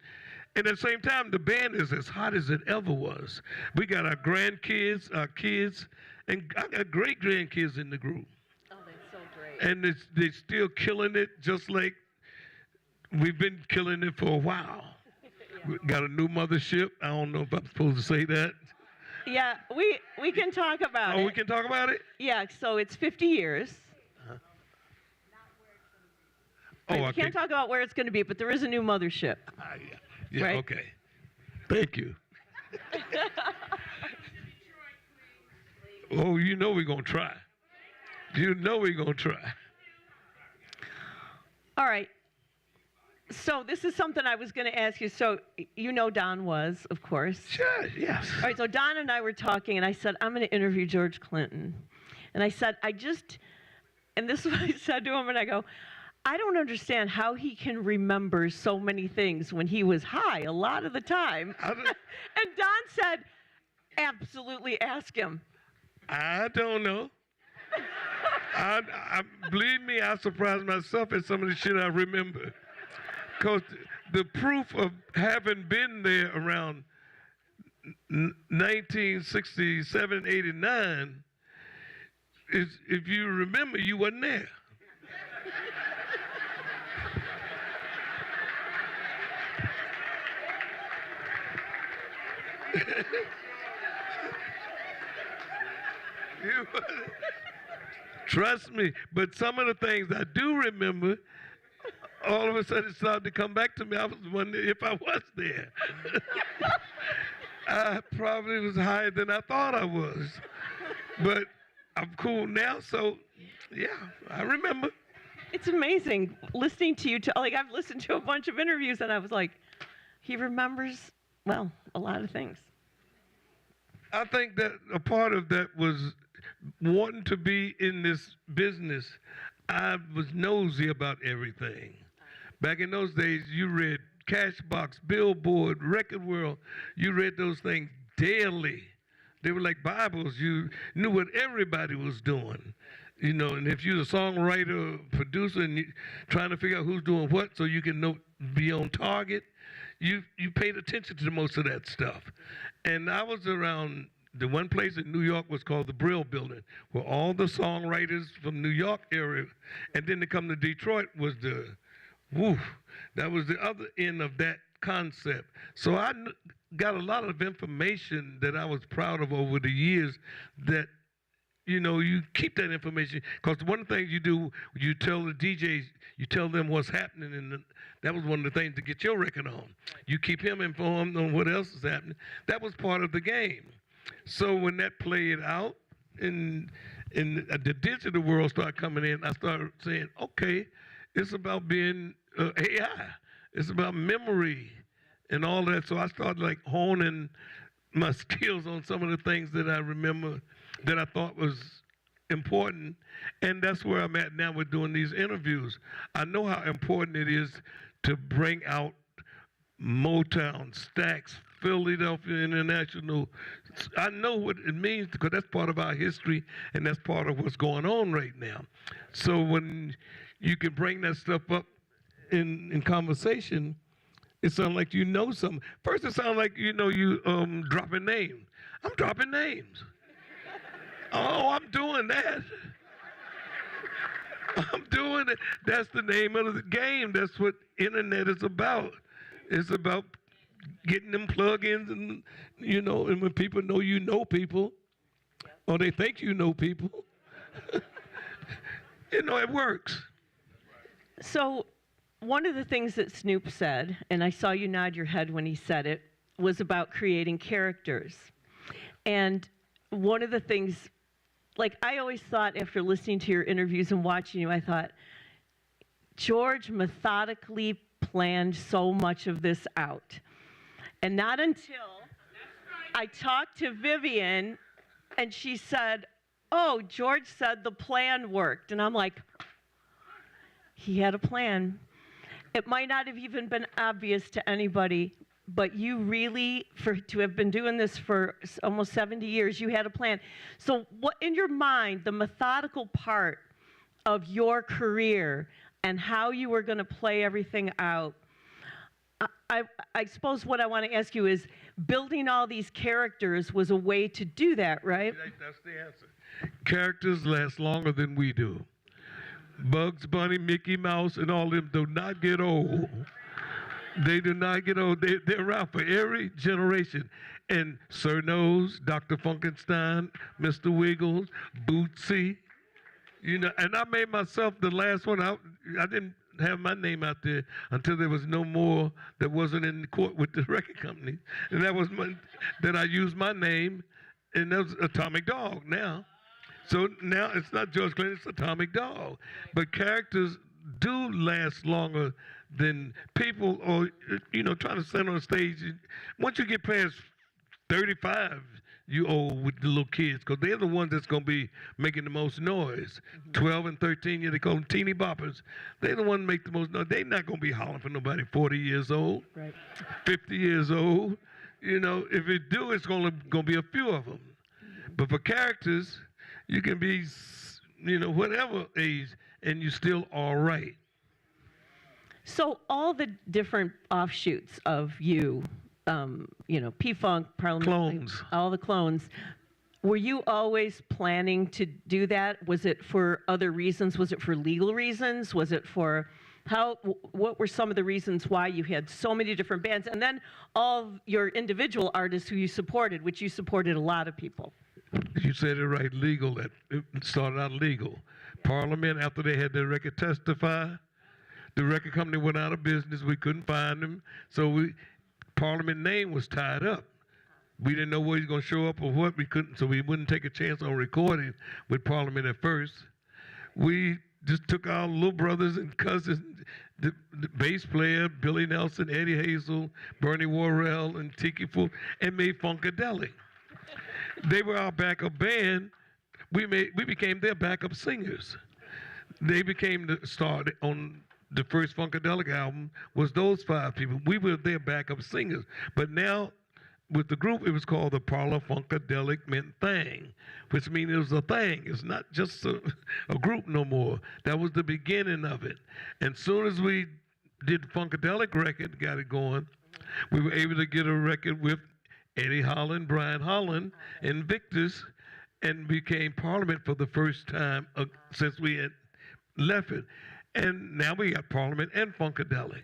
And at the same time, the band is as hot as it ever was. We got our grandkids, our kids, and I got great grandkids in the group. Oh, that's so great. And they're still killing it just like we've been killing it for a while. We got a new mothership. I don't know if I'm supposed to say that. Yeah, we can talk about it. Oh, we can talk about it? Yeah, so it's 50 years. Oh, We okay. can't talk about where it's going to be, but there is a new mothership. Yeah, right? okay. Thank you. Oh, you know we're going to try. You know we're going to try. All right. So this is something I was going to ask you. So you know Don Was, of course. Sure, yes. All right, so Don and I were talking, and I said, I'm going to interview George Clinton. And I said, and this is what I said to him, and I go, I don't understand how he can remember so many things when he was high a lot of the time. And Don said, absolutely ask him. I don't know. Believe me, I surprised myself at some of the shit I remember. Because the proof of having been there around 1967, 89 is if you remember, you wasn't there. Trust me, but some of the things I do remember, all of a sudden it started to come back to me. I was wondering if I was there. I probably was higher than I thought I was. But I'm cool now, so yeah, I remember. It's amazing listening to you. I've listened to a bunch of interviews, and I was like, he remembers, well, a lot of things. I think that a part of that was wanting to be in this business. I was nosy about everything. Back in those days, you read Cashbox, Billboard, Record World. You read those things daily. They were like Bibles. You knew what everybody was doing. You know, and if you're a songwriter, producer, and you trying to figure out who's doing what so you can be on target, you paid attention to most of that stuff. And I was around, the one place in New York was called the Brill Building, where all the songwriters from New York area, and then to come to Detroit was that was the other end of that concept. So I got a lot of information that I was proud of over the years that, you know, you keep that information, because one of the things you do, you tell the DJs, you tell them what's happening, and that was one of the things to get your record on. You keep him informed on what else is happening. That was part of the game. So when that played out, and the digital world started coming in, I started saying, okay, it's about being AI. It's about memory and all that. So I started like honing my skills on some of the things that I remember that I thought was important. And that's where I'm at now with doing these interviews. I know how important it is to bring out Motown, Stax, Philadelphia International. I know what it means because that's part of our history and that's part of what's going on right now. So when you can bring that stuff up in conversation, it sounds like you know something. First, it sounds like you dropping names. I'm dropping names. Oh, I'm doing that. I'm doing it. That's the name of the game. That's what internet is about. It's about getting them plugins, and and when people know people, or they think you know people, it works. So one of the things that Snoop said, and I saw you nod your head when he said it, was about creating characters. And one of the things, like I always thought after listening to your interviews and watching you, I thought, George methodically planned so much of this out. And not until I talked to Vivian and she said, oh, George said the plan worked. And I'm like, he had a plan. It might not have even been obvious to anybody, but you really, to have been doing this for almost 70 years, you had a plan. So what, in your mind, the methodical part of your career and how you were going to play everything out, I suppose what I want to ask you is, building all these characters was a way to do that, right? That's the answer. Characters last longer than we do. Bugs Bunny, Mickey Mouse, and all of them do not get old. They do not get old. They're around for every generation. And Sir Nose, Dr. Funkenstein, Mr. Wiggles, Bootsy, you know, and I made myself the last one. I didn't have my name out there until there was no more that wasn't in court with the record company. And that was that I used my name, and that was Atomic Dog now. So now it's not George Clinton, it's Atomic Dog. But characters do last longer than people, or, you know, trying to stand on stage. Once you get past 35, you old with the little kids, because they're the ones that's going to be making the most noise. 12 and 13, they call them teeny boppers. They're the ones that make the most noise. They're not going to be hollering for nobody 40 years old, 50 years old. You know, if it do, it's going to be a few of them. But for characters, you can be, you know, whatever age, and you're still all right. So all the different offshoots of you, you know, P-Funk, Parliament, Clones. all the clones, were you always planning to do that? Was it for other reasons? Was it for legal reasons? Was it for what were some of the reasons why you had so many different bands? And then all of your individual artists who you supported, which you supported a lot of people. You said it right, legal. It started out legal. Parliament, after they had their record Testify, the record company went out of business. We couldn't find them. So Parliament name was tied up. We didn't know where he was going to show up or what. We couldn't, so we wouldn't take a chance on recording with Parliament at first. We just took our little brothers and cousins, the bass player, Billy Nelson, Eddie Hazel, Bernie Worrell, and Tiki Fool, and made Funkadelic. They were our backup band. We became their backup singers. They became the star on the first Funkadelic album. Was those 5 people? We were their backup singers. But now, with the group, it was called the Parlor Funkadelic Mint Thing, which means it was a thing. It's not just a group no more. That was the beginning of it. And soon as we did the Funkadelic record, got it going, we were able to get a record with Eddie Holland, Brian Holland, and Victus, and became Parliament for the first time since we had left it. And now we got Parliament and Funkadelic.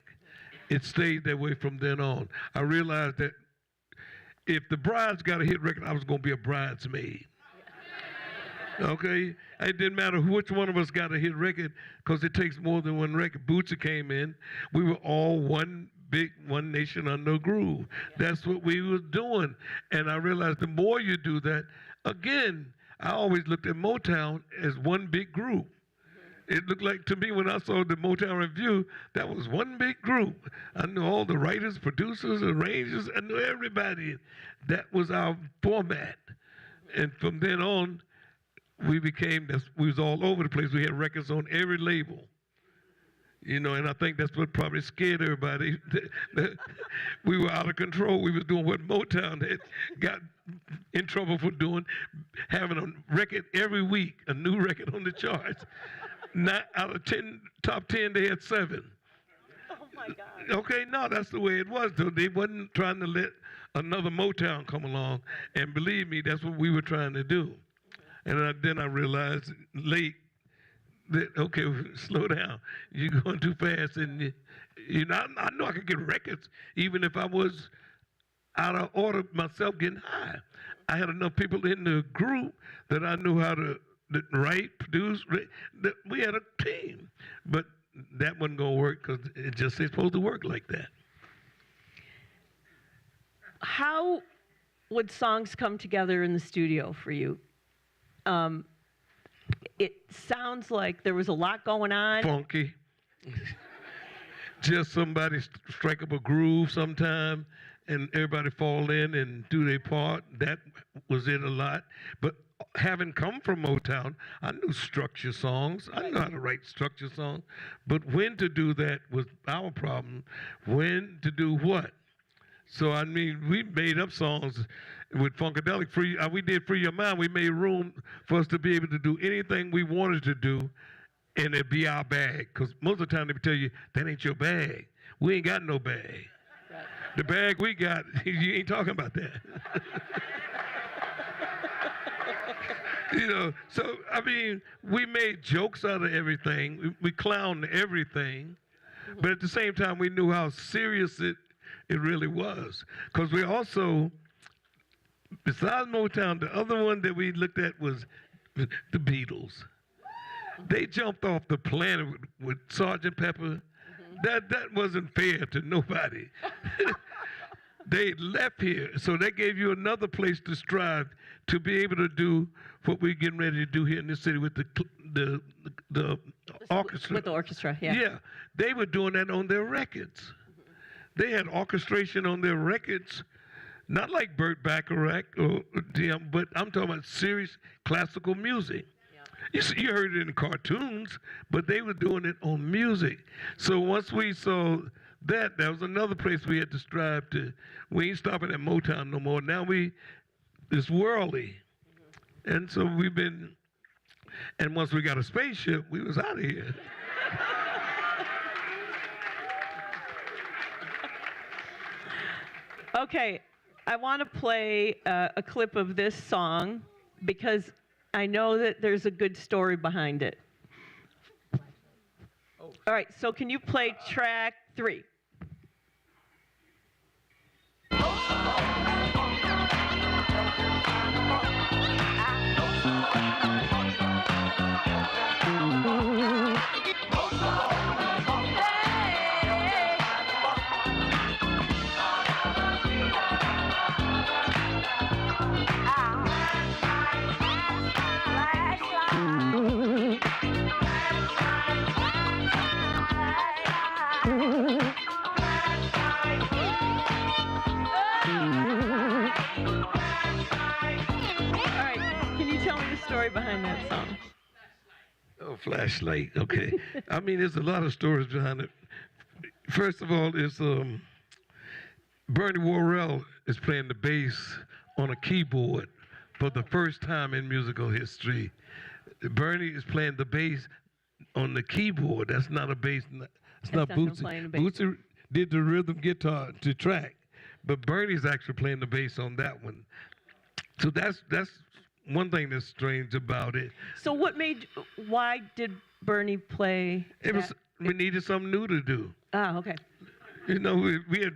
It stayed that way from then on. I realized that if the bride's got a hit record, I was going to be a bridesmaid. Okay? It didn't matter which one of us got a hit record, because it takes more than one record. Bootsy came in. We were all one nation under a groove. That's what we were doing. And I realized the more you do that, again, I always looked at Motown as one big group. It looked like to me when I saw the Motown Review, that was one big group. I knew all the writers, producers, arrangers, I knew everybody. That was our format. And from then on, we was all over the place. We had records on every label. You know, and I think that's what probably scared everybody. We were out of control. We was doing what Motown had got in trouble for doing, having a record every week, a new record on the charts. Not out of top 10, they had 7. Oh my God. Okay, no, that's the way it was. Though they wasn't trying to let another Motown come along, and believe me, that's what we were trying to do. And then I realized late that, okay, slow down. You're going too fast, and you know, I know I could get records even if I was out of order myself getting high. I had enough people in the group that I knew how to write, produce. We had a team, but that wasn't going to work because it just ain't supposed to work like that. How would songs come together in the studio for you? It sounds like there was a lot going on. Funky. Just somebody strike up a groove sometime and everybody fall in and do their part. That was it a lot. But having come from Motown, I knew structure songs. I knew how to write structure songs. But when to do that was our problem. When to do what? So, I mean, we made up songs with Funkadelic. We did Free Your Mind. We made room for us to be able to do anything we wanted to do, and it'd be our bag. Because most of the time they would tell you, that ain't your bag. We ain't got no bag. Right. The bag we got, you ain't talking about that. You know, so, I mean, we made jokes out of everything. We clowned everything. But at the same time, we knew how serious it really was. Because we also besides Motown, the other one that we looked at was the Beatles. They jumped off the planet with Sgt. Pepper. That wasn't fair to nobody. They left here, so that gave you another place to strive to be able to do what we're getting ready to do here in this city with the orchestra. With the orchestra, yeah. Yeah, they were doing that on their records. They had orchestration on their records, not like Burt Bacharach or DM, but I'm talking about serious classical music. You heard it in cartoons, but they were doing it on music. So once we saw that was another place we had to strive to. We ain't stopping at Motown no more. Now it's worldly. And so we've been, and once we got a spaceship, we was out of here. Okay, I want to play a clip of this song because I know that there's a good story behind it. All right, so can you play track 3? Behind that song? Oh, Flashlight. Okay. I mean, there's a lot of stories behind it. First of all, is Bernie Worrell is playing the bass on a keyboard for the first time in musical history. Bernie is playing the bass on the keyboard. That's not a bass. It's not Bootsy. Bootsy did the rhythm guitar to track, but Bernie's actually playing the bass on that one. So that's one thing that's strange about it. So why did Bernie play we needed something new to do. Ah, okay. You know, we had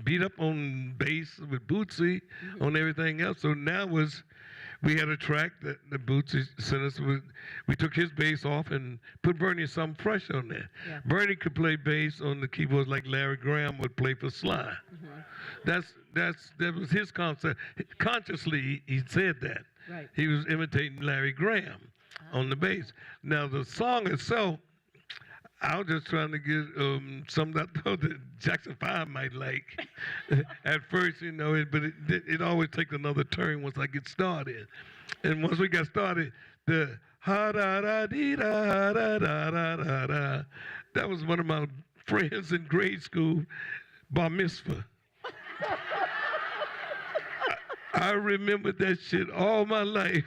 beat up on bass with Bootsy on everything else. So now we had a track that the Bootsy sent us. We took his bass off and put Bernie something fresh on there. Yeah. Bernie could play bass on the keyboards like Larry Graham would play for Sly. That was his concept. Consciously, he said that. Right. He was imitating Larry Graham on the bass. Now the song itself, I was just trying to get something I thought that Jackson 5 might like at first, you know, but it always takes another turn once I get started. And once we got started, the ha da da dee da da da da da da, that was one of my friends in grade school, bar mitzvah. I remember that shit all my life.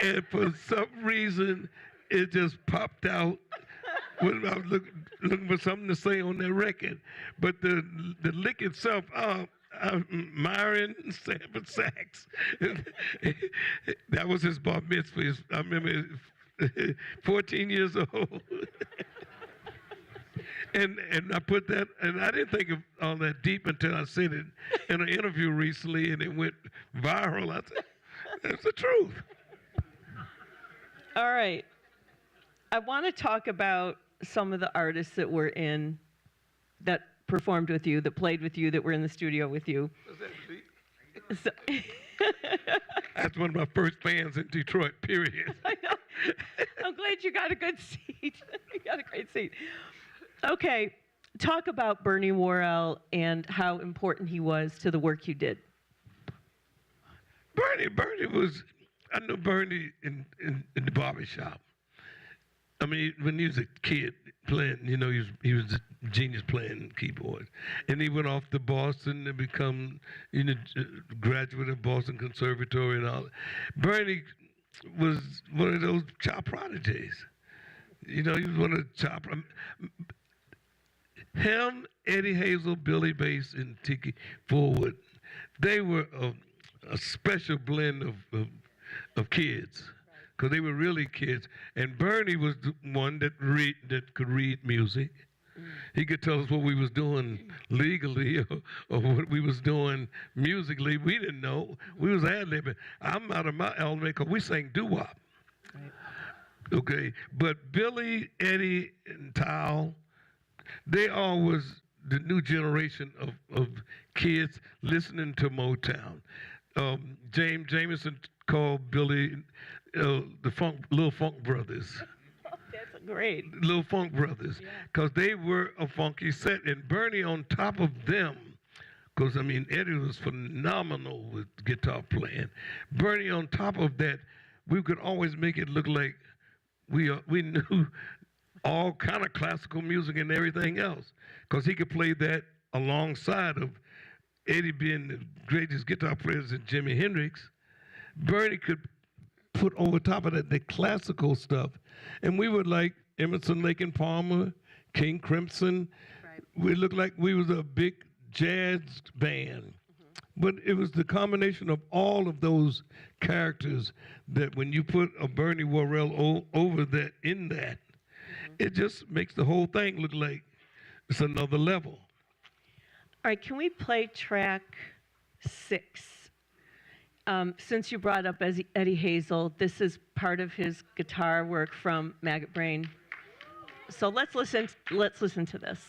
And for some reason, it just popped out when I was looking for something to say on that record. But the lick itself, Myron Sanford Sax, that was his bar mitzvah. I remember 14 years old. And I put that, and I didn't think of all that deep until I said it in an interview recently, and it went viral. I said, that's the truth. All right. I want to talk about some of the artists that were that performed with you, that played with you, that were in the studio with you. So, that's one of my first fans in Detroit, period. I know. I'm glad you got a good seat. You got a great seat. Okay, talk about Bernie Worrell and how important he was to the work you did. Bernie was, I knew Bernie in the barbershop. I mean, when he was a kid playing, you know, he was a genius playing keyboard. And he went off to Boston to become, you know, graduate of Boston Conservatory and all. Bernie was one of those child prodigies. You know, he was one of the child him, Eddie Hazel, Billy Bass, and Tiki Forward, they were a special blend of kids, because they were really kids. And Bernie was the one that could read music. He could tell us what we was doing legally or what we was doing musically. We didn't know. We was ad-libbing. I'm out of my element because we sang doo-wop. Okay, but Billy, Eddie, and Tal, they all was the new generation of kids listening to Motown. James Jamerson called Billy the Little Funk Brothers. That's great. Little Funk Brothers, because they were a funky set, and Bernie on top of them, because I mean Eddie was phenomenal with guitar playing. Bernie on top of that, we could always make it look like we knew all kind of classical music and everything else, because he could play that alongside of Eddie being the greatest guitar player than Jimi Hendrix. Bernie could put over top of that the classical stuff, and we would like Emerson, Lake and Palmer, King Crimson. Right. We looked like we was a big jazz band. But it was the combination of all of those characters that when you put a Bernie Worrell over that, in that, it just makes the whole thing look like it's another level. All right, can we play track 6? Since you brought up Eddie Hazel, this is part of his guitar work from Maggot Brain. So let's listen to this.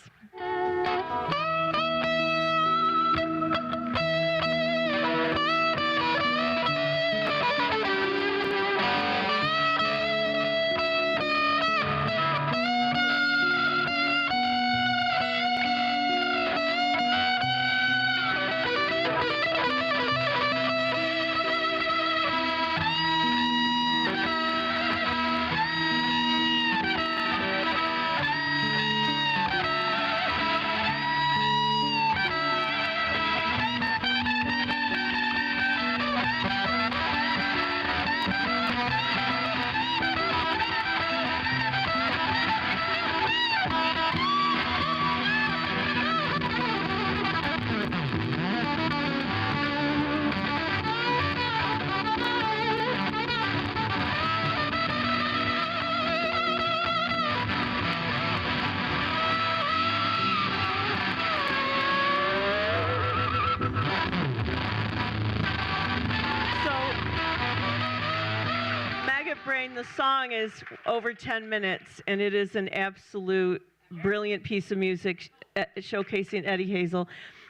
The song is over 10 minutes, and it is an absolute brilliant piece of music showcasing Eddie Hazel.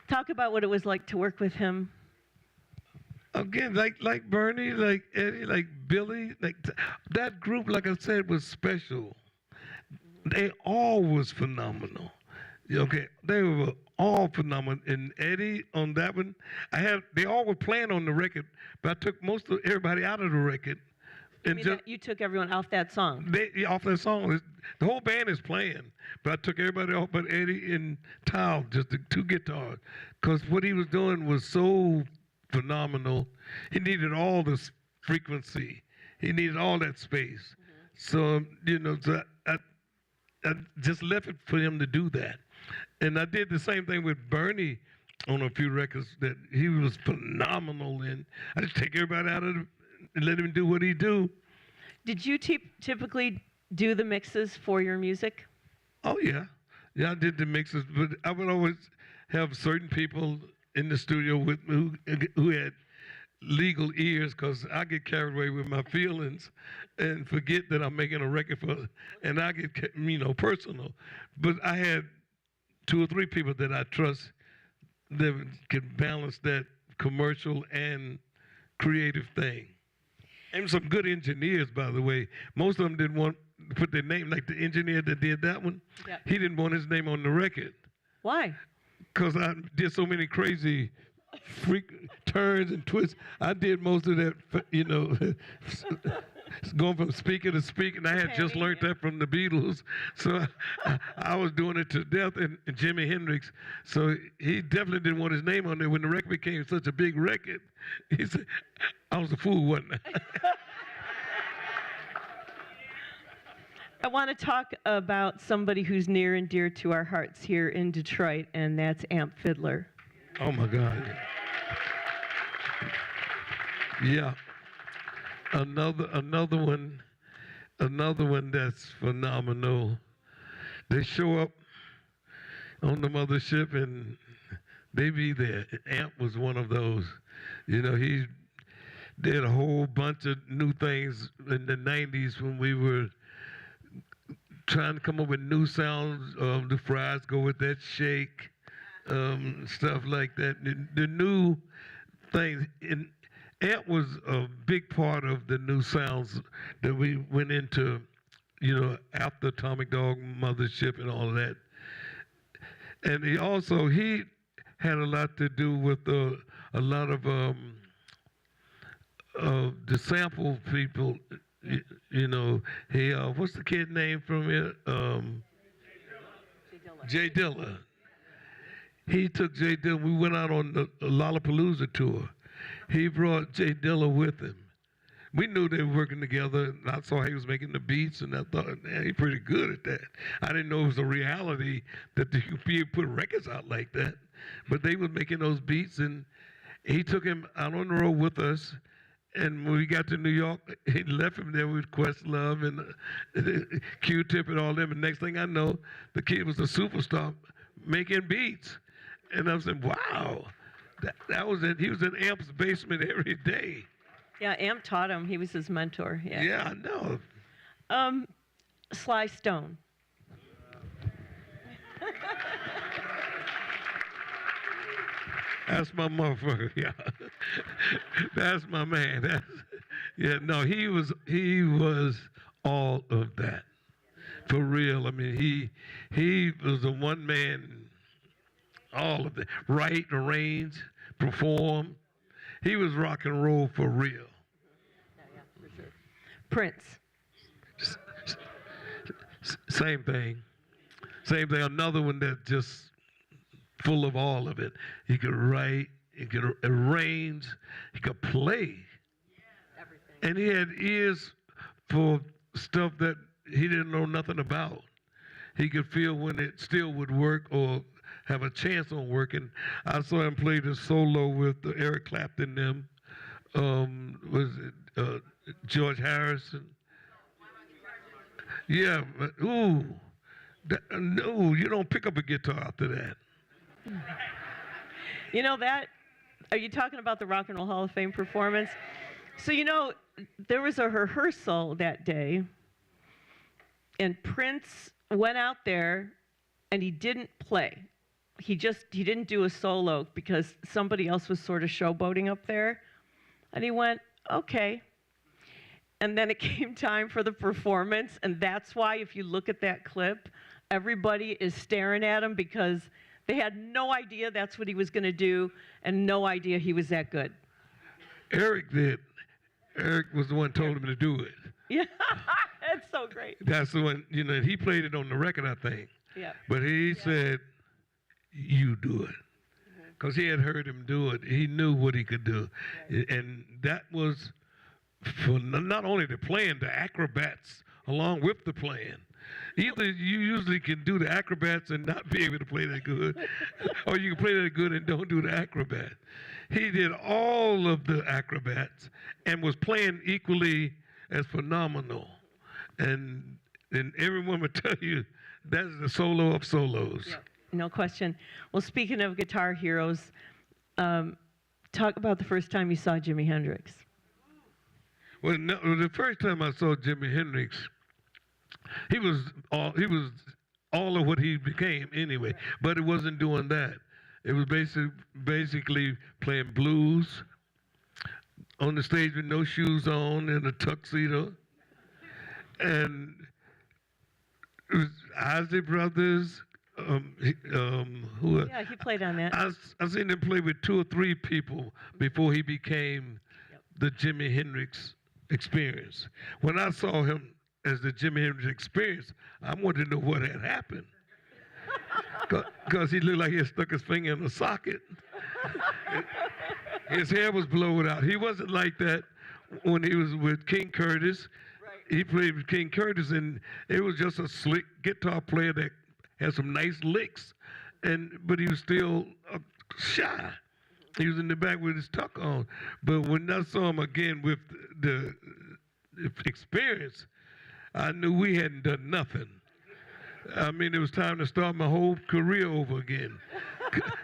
Talk about what it was like to work with him. Again, like Bernie, like Eddie, like Billy, like that group, like I said, was special. They all was phenomenal. Okay, they were all phenomenal. And Eddie on that one, they all were playing on the record, but I took most of everybody out of the record. And you took everyone off that song? Off that song. The whole band is playing, but I took everybody off but Eddie and Tal, just the 2 guitars, because what he was doing was so phenomenal. He needed all this frequency. He needed all that space. So, so I just left it for him to do that. And I did the same thing with Bernie on a few records that he was phenomenal in. I just take everybody out of the and let him do what he do. Did you typically do the mixes for your music? Oh, yeah. Yeah, I did the mixes, but I would always have certain people in the studio with me who had legal ears, because I get carried away with my feelings and forget that I'm making a record and I get, personal. But I had 2 or 3 people that I trust that could balance that commercial and creative thing. And some good engineers, by the way. Most of them didn't want to put their name, like the engineer that did that one. Yep. He didn't want his name on the record. Why? Because I did so many crazy freak turns and twists. I did most of that, going from speaker to speaker, and I had just learned that from the Beatles. So I was doing it to death, and Jimi Hendrix. So he definitely didn't want his name on there. When the record became such a big record, he said, I was a fool, wasn't I? I want to talk about somebody who's near and dear to our hearts here in Detroit, and that's Amp Fiddler. Oh, my God. Yeah. Another one that's phenomenal. They show up on the mothership, and they be there. Amp was one of those. You know, he did a whole bunch of new things in the 90s when we were trying to come up with new sounds. The Fries go with that shake, stuff like that. The new things. And Amp was a big part of the new sounds that we went into, you know, after Atomic Dog, Mothership, and all of that. And he had a lot to do with a lot of the sample people. You know, he what's the kid name from it? Jay Dilla. He took Jay Dilla. We went out on the Lollapalooza tour. He brought Jay Dilla with him. We knew they were working together. And I saw he was making the beats, and I thought, man, he's pretty good at that. I didn't know it was a reality that the UPA put records out like that. But they were making those beats, and he took him out on the road with us. And when we got to New York, he left him there with Questlove and Q-Tip and all them. And next thing I know, the kid was a superstar making beats. And I said, wow, that was it. He was in Amp's basement every day. Yeah, Amp taught him. He was his mentor. Yeah, Yeah, I know. Sly Stone. That's my motherfucker, yeah. That's my man. No, he was all of that. For real. I mean, he was the one man, all of that. Write, arrange, perform. He was rock and roll for real. Prince. Same thing. Same thing. Another one that just full of all of it. He could write, he could arrange, he could play. And he had ears for stuff that he didn't know nothing about. He could feel when it still would work or have a chance on working. I saw him play the solo with Eric Clapton them. Was it George Harrison? Yeah, but, no, you don't pick up a guitar after that. You know that? Are you talking about the Rock and Roll Hall of Fame performance? So, you know, there was a rehearsal that day, and Prince went out there, and he didn't play. He didn't do a solo because somebody else was sort of showboating up there. And he went, okay. And then it came time for the performance, and that's why if you look at that clip, everybody is staring at him because they had no idea that's what he was going to do and no idea he was that good. Eric did. Eric was the one who told him to do it. Yeah, that's so great. That's the one, you know, he played it on the record, I think. Yeah. But he said, you do it. Because he had heard him do it. He knew what he could do. Right. And that was for not only the playing, the acrobats along with the playing. Either you usually can do the acrobats and not be able to play that good, or you can play that good and don't do the acrobat. He did all of the acrobats and was playing equally as phenomenal. And everyone would tell you that's the solo of solos. Yeah, no question. Well, speaking of guitar heroes, talk about the first time you saw Jimi Hendrix. Well, no, the first time I saw Jimi Hendrix, he was all of what he became anyway, but it wasn't doing that. It was basically playing blues on the stage with no shoes on and a tuxedo. And it was Isley Brothers. Yeah, he played on that. I seen him play with 2 or 3 people before he became the Jimi Hendrix Experience. When I saw him as the Jimi Hendrix Experience, I wanted to know what had happened. Because he looked like he had stuck his finger in a socket. His hair was blown out. He wasn't like that when he was with King Curtis. Right. He played with King Curtis, and it was just a slick guitar player that had some nice licks, but he was still shy. He was in the back with his tuck on. But when I saw him again with the Experience, I knew we hadn't done nothing. I mean, it was time to start my whole career over again.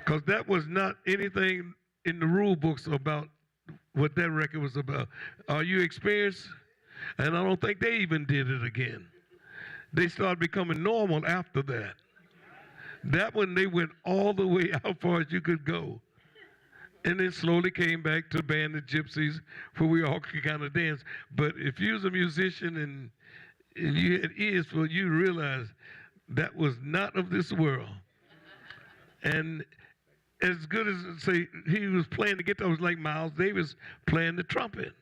Because that was not anything in the rule books about what that record was about. Are you experienced? And I don't think they even did it again. They started becoming normal after that. That one, they went all the way out far as you could go. And then slowly came back to Band of Gypsies, where we all could kind of dance. But if you was a musician and you had ears for it, you realize that was not of this world. And as good as, say, he was playing the guitar, it was like Miles Davis playing the trumpet.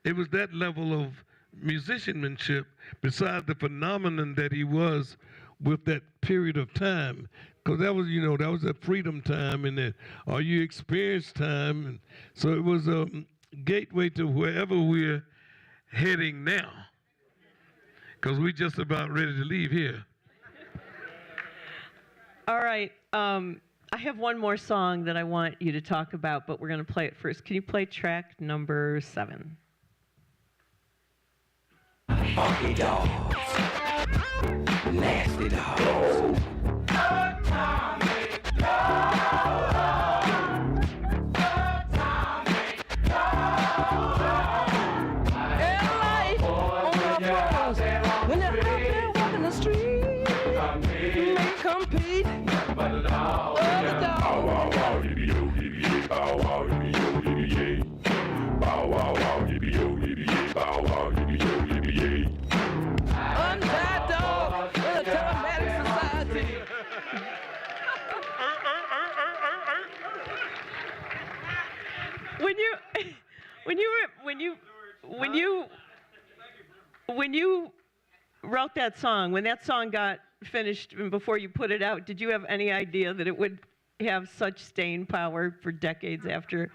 It was that level of musicianship, besides the phenomenon that he was with that period of time. Because that was, that was that freedom time and that are you experienced time. And so it was a gateway to wherever we're heading now. Because we're just about ready to leave here. All right. I have one more song that I want you to talk about, but we're going to play it first. Can you play track number 7? Funky dogs, nasty dogs. When you wrote that song, when that song got finished and before you put it out, did you have any idea that it would have such staying power for decades after?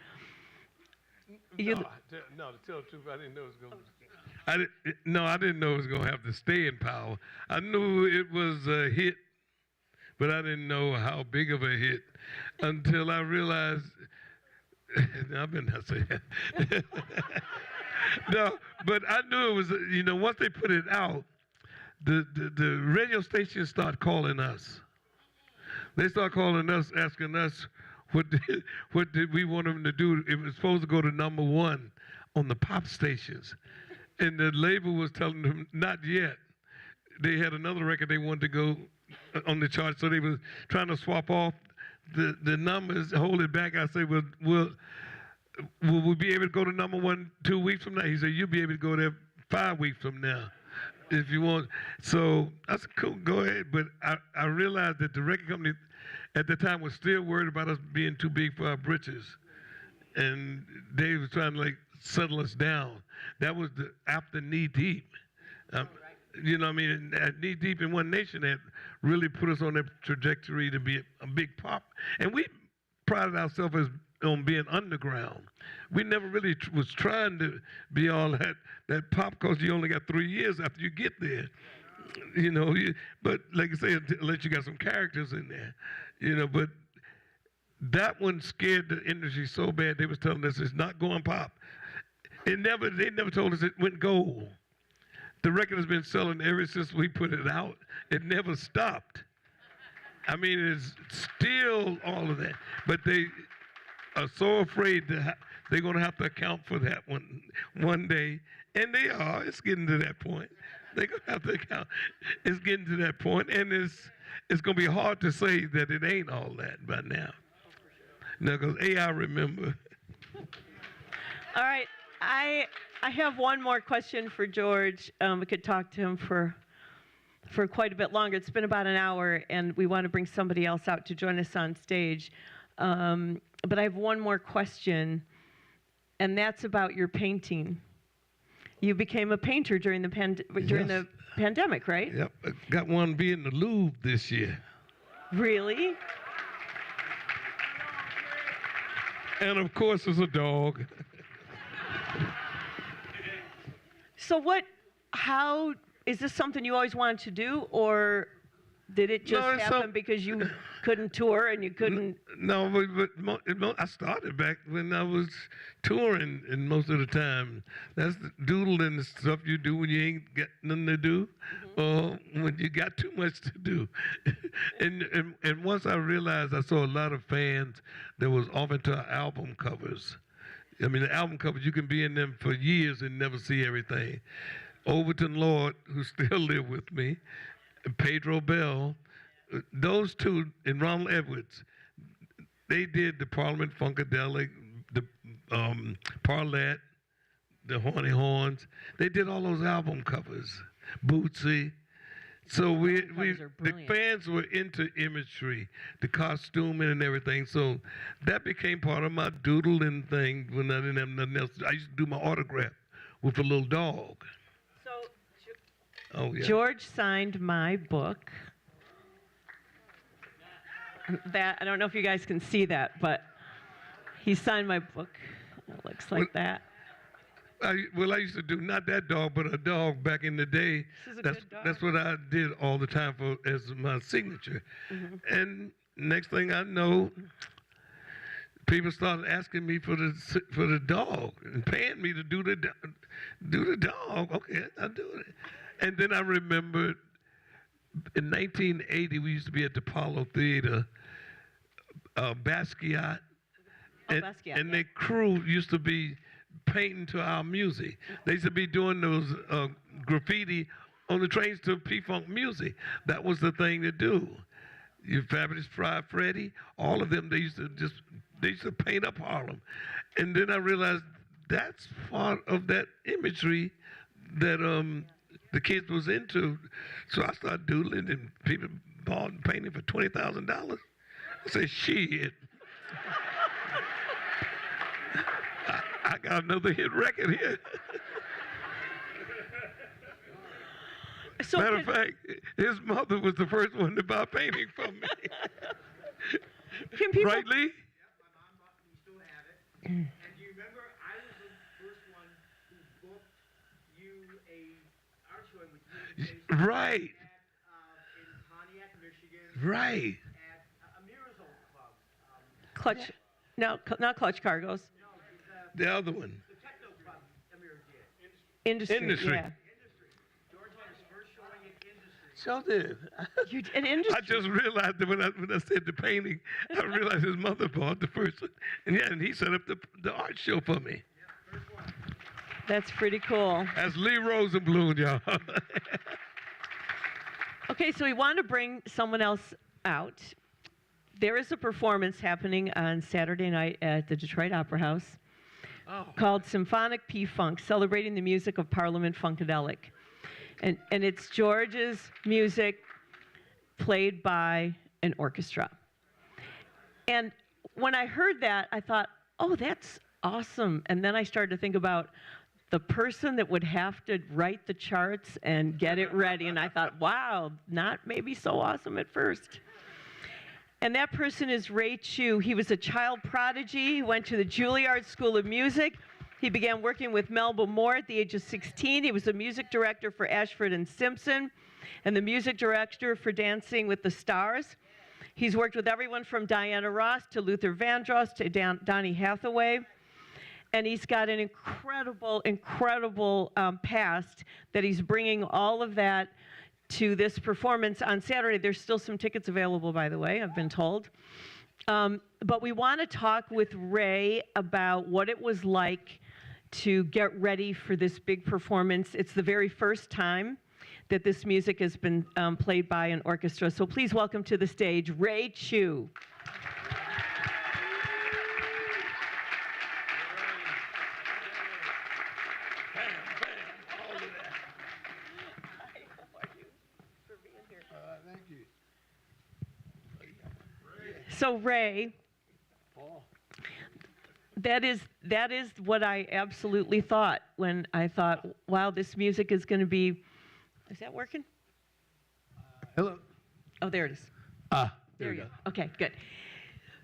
No, to tell the truth, I didn't know it was going to. I didn't know it was going to have the staying power. I knew it was a hit, but I didn't know how big of a hit until I realized. I've been not saying that. No, but I knew it was, once they put it out, the radio stations start calling us. They start calling us, asking us what did we want them to do. It was supposed to go to #1 on the pop stations. And the label was telling them, not yet. They had another record they wanted to go on the chart, so they were trying to swap off the numbers, hold it back. I said, will we be able to go to #1 2 weeks from now? He said, you'll be able to go there 5 weeks from now if you want. So I said, cool, go ahead. But I realized that the record company at the time was still worried about us being too big for our britches. And they was trying to settle us down. That was after Knee Deep. You know what I mean? Knee Deep in One Nation that really put us on that trajectory to be a big pop. And we prided ourselves on being underground. We never really was trying to be all that pop because you only got 3 years after you get there. But like I say, unless you got some characters in there, but that one scared the industry so bad they was telling us it's not going pop. They never told us it went gold. The record has been selling ever since we put it out. It never stopped. I mean, it's still all of that. But they are so afraid that they're going to have to account for that one day. And they are. It's getting to that point. They're going to have to account. It's getting to that point. And it's going to be hard to say that it ain't all that by now. No, because AI remember. All right. I have one more question for George. We could talk to him for quite a bit longer. It's been about an hour, and we want to bring somebody else out to join us on stage. But I have one more question, and that's about your painting. You became a painter during the pandemic, right? Yep. I got one be in the Louvre this year. Really? And of course, it's a dog. So how, is this something you always wanted to do, or Did it just No, happen because you couldn't tour and you couldn't? No, I started back when I was touring, and most of the time, that's the doodling the stuff you do when you ain't got nothing to do, or when you got too much to do. and once I realized, I saw a lot of fans that was off into our album covers. I mean, the album covers, you can be in them for years and never see everything. Overton Lord, who still live with me, and Pedro Bell, those two, and Ronald Edwards, they did the Parliament Funkadelic, the Parlette, the Horny Horns. They did all those album covers, Bootsy. So the fans were into imagery, the costuming and everything. So that became part of my doodling thing when I didn't have nothing else. I used to do my autograph with a little dog. Oh, yeah. George signed my book. That I don't know if you guys can see that, but he signed my book. It looks like that. I used to do not that dog, but a dog back in the day. That's what I did all the time for as my signature. And next thing I know, people started asking me for the dog and paying me to do the dog. Okay, I'll do it. And then I remembered in 1980 we used to be at the Apollo Theater, Basquiat, and their crew used to be painting to our music. They used to be doing those graffiti on the trains to P-Funk music. That was the thing to do. You Fabulous Freddie, all of them, they used to paint up Harlem. And then I realized that's part of that imagery that the kids was into. So I started doodling, and people bought and painted for $20,000. I said, shit. I got another hit record here. Matter of fact, his mother was the first one to buy painting from me. Right, Lee? And do you remember, I was the first one who booked you a art showing with you Right. in Pontiac, Michigan. Right. At Amira's old club. Clutch, no, not Clutch Cargos. The other one. The techno club Amira did. Industry. Yeah. George had his first showing at Industry. Sure did. You did Industry. I just realized that when I said the painting, I realized his mother bought the first one. And he set up the art show for me. That's pretty cool. That's Lee Rosenblum, y'all. Okay, so we want to bring someone else out. There is a performance happening on Saturday night at the Detroit Opera House called Symphonic P-Funk, celebrating the music of Parliament Funkadelic. And it's George's music played by an orchestra. And when I heard that, I thought, oh, that's awesome. And then I started to think about the person that would have to write the charts and get it ready. And I thought, wow, not maybe so awesome at first. And that person is Ray Chu. He was a child prodigy. He went to the Juilliard School of Music. He began working with Melba Moore at the age of 16. He was the music director for Ashford and Simpson and the music director for Dancing with the Stars. He's worked with everyone from Diana Ross to Luther Vandross to Donny Hathaway. And he's got an incredible past that he's bringing all of that to this performance on Saturday. There's still some tickets available, by the way, I've been told. But we want to talk with Ray about what it was like to get ready for this big performance. It's the very first time that this music has been played by an orchestra. So please welcome to the stage, Ray Chu. So Ray, that is what I absolutely thought when I thought, wow, this music is going to be, is that working? Hello. Oh, there it is. There we go. Okay, good.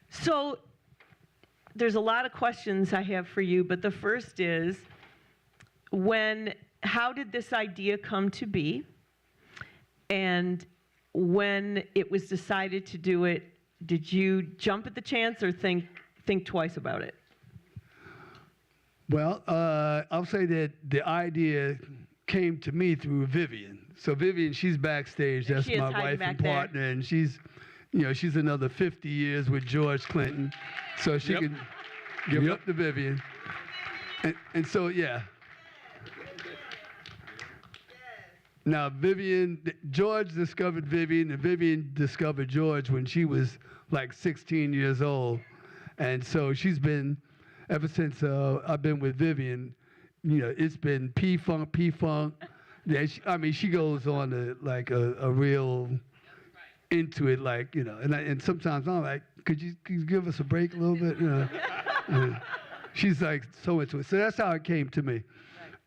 So there's a lot of questions I have for you, but the first is, how did this idea come to be? And when it was decided to do it, did you jump at the chance or think twice about it? Well, I'll say that the idea came to me through Vivian. So Vivian, she's backstage. That's She is my hiding wife back and there. partner, and she's another 50 years with George Clinton, so she can give it up to Vivian. And so, yeah. Now, George discovered Vivian, and Vivian discovered George when she was like 16 years old. And so she's been, ever since I've been with Vivian, it's been P-Funk. Yeah, she goes on to like a real into it, like, and sometimes I'm like, could you give us a break a little bit? She's like so into it. So that's how it came to me.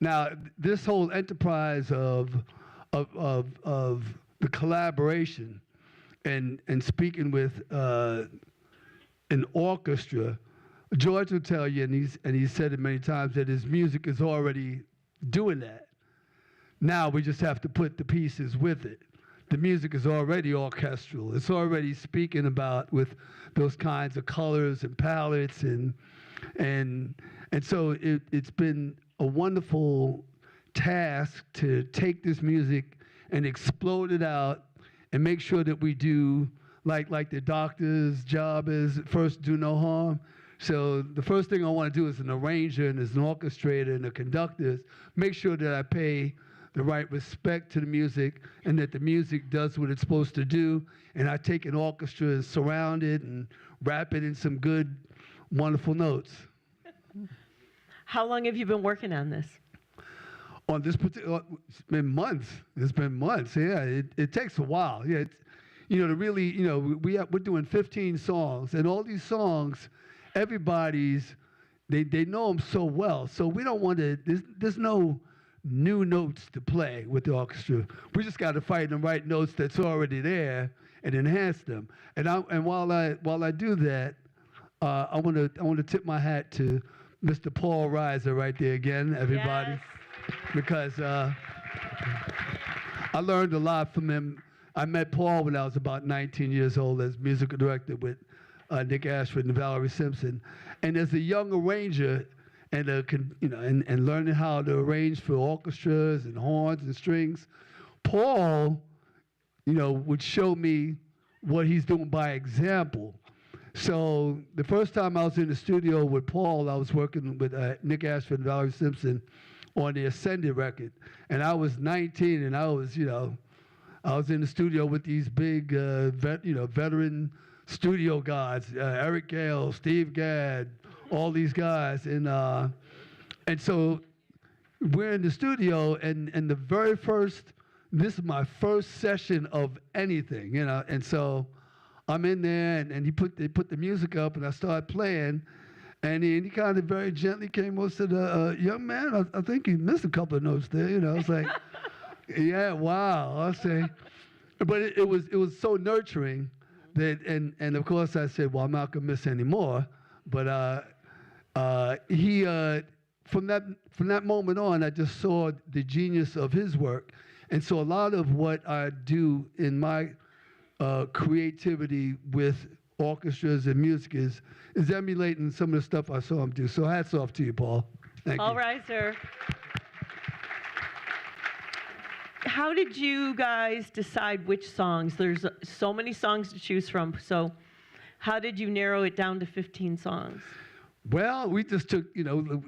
Now, this whole enterprise of the collaboration and speaking with an orchestra, George will tell you, and he's said it many times, that his music is already doing that. Now we just have to put the pieces with it. The music is already orchestral. It's already speaking about with those kinds of colors and palettes, and so it's been a wonderful task to take this music and explode it out and make sure that we do like the doctor's job is first, do no harm. So the first thing I want to do as an arranger and as an orchestrator and a conductor is make sure that I pay the right respect to the music and that the music does what it's supposed to do. And I take an orchestra and surround it and wrap it in some good, wonderful notes. How long have you been working on this? On this particular, it's been months. It's been months. Yeah, it takes a while. Yeah, to really, we're doing 15 songs, and all these songs, everybody's, they know them so well. So we don't want to. There's no new notes to play with the orchestra. We just got to find the right notes that's already there and enhance them. And while I do that, I want to tip my hat to Mr. Paul Reiser right there again, everybody. Yes. Because I learned a lot from him. I met Paul when I was about 19 years old as musical director with Nick Ashford and Valerie Simpson. And as a young arranger, and learning how to arrange for orchestras and horns and strings, Paul, would show me what he's doing by example. So the first time I was in the studio with Paul, I was working with Nick Ashford and Valerie Simpson on the Ascended record. And I was 19, and I was in the studio with these big, veteran studio guys, Eric Gale, Steve Gadd, all these guys. And so we're in the studio, and the very first, this is my first session of anything, and so I'm in there, and they put the music up, and I started playing. And he kind of very gently came over and said, young man, I think you missed a couple of notes there. I was like, yeah, wow. I'll say. But it was so nurturing that, and of course I said, well, I'm not going to miss any more. But he, from that moment on, I just saw the genius of his work. And so a lot of what I do in my creativity with orchestras and music is emulating some of the stuff I saw him do. So hats off to you, Paul. Thank you. All right, sir. How did you guys decide which songs? There's so many songs to choose from. So how did you narrow it down to 15 songs? Well, we just took, the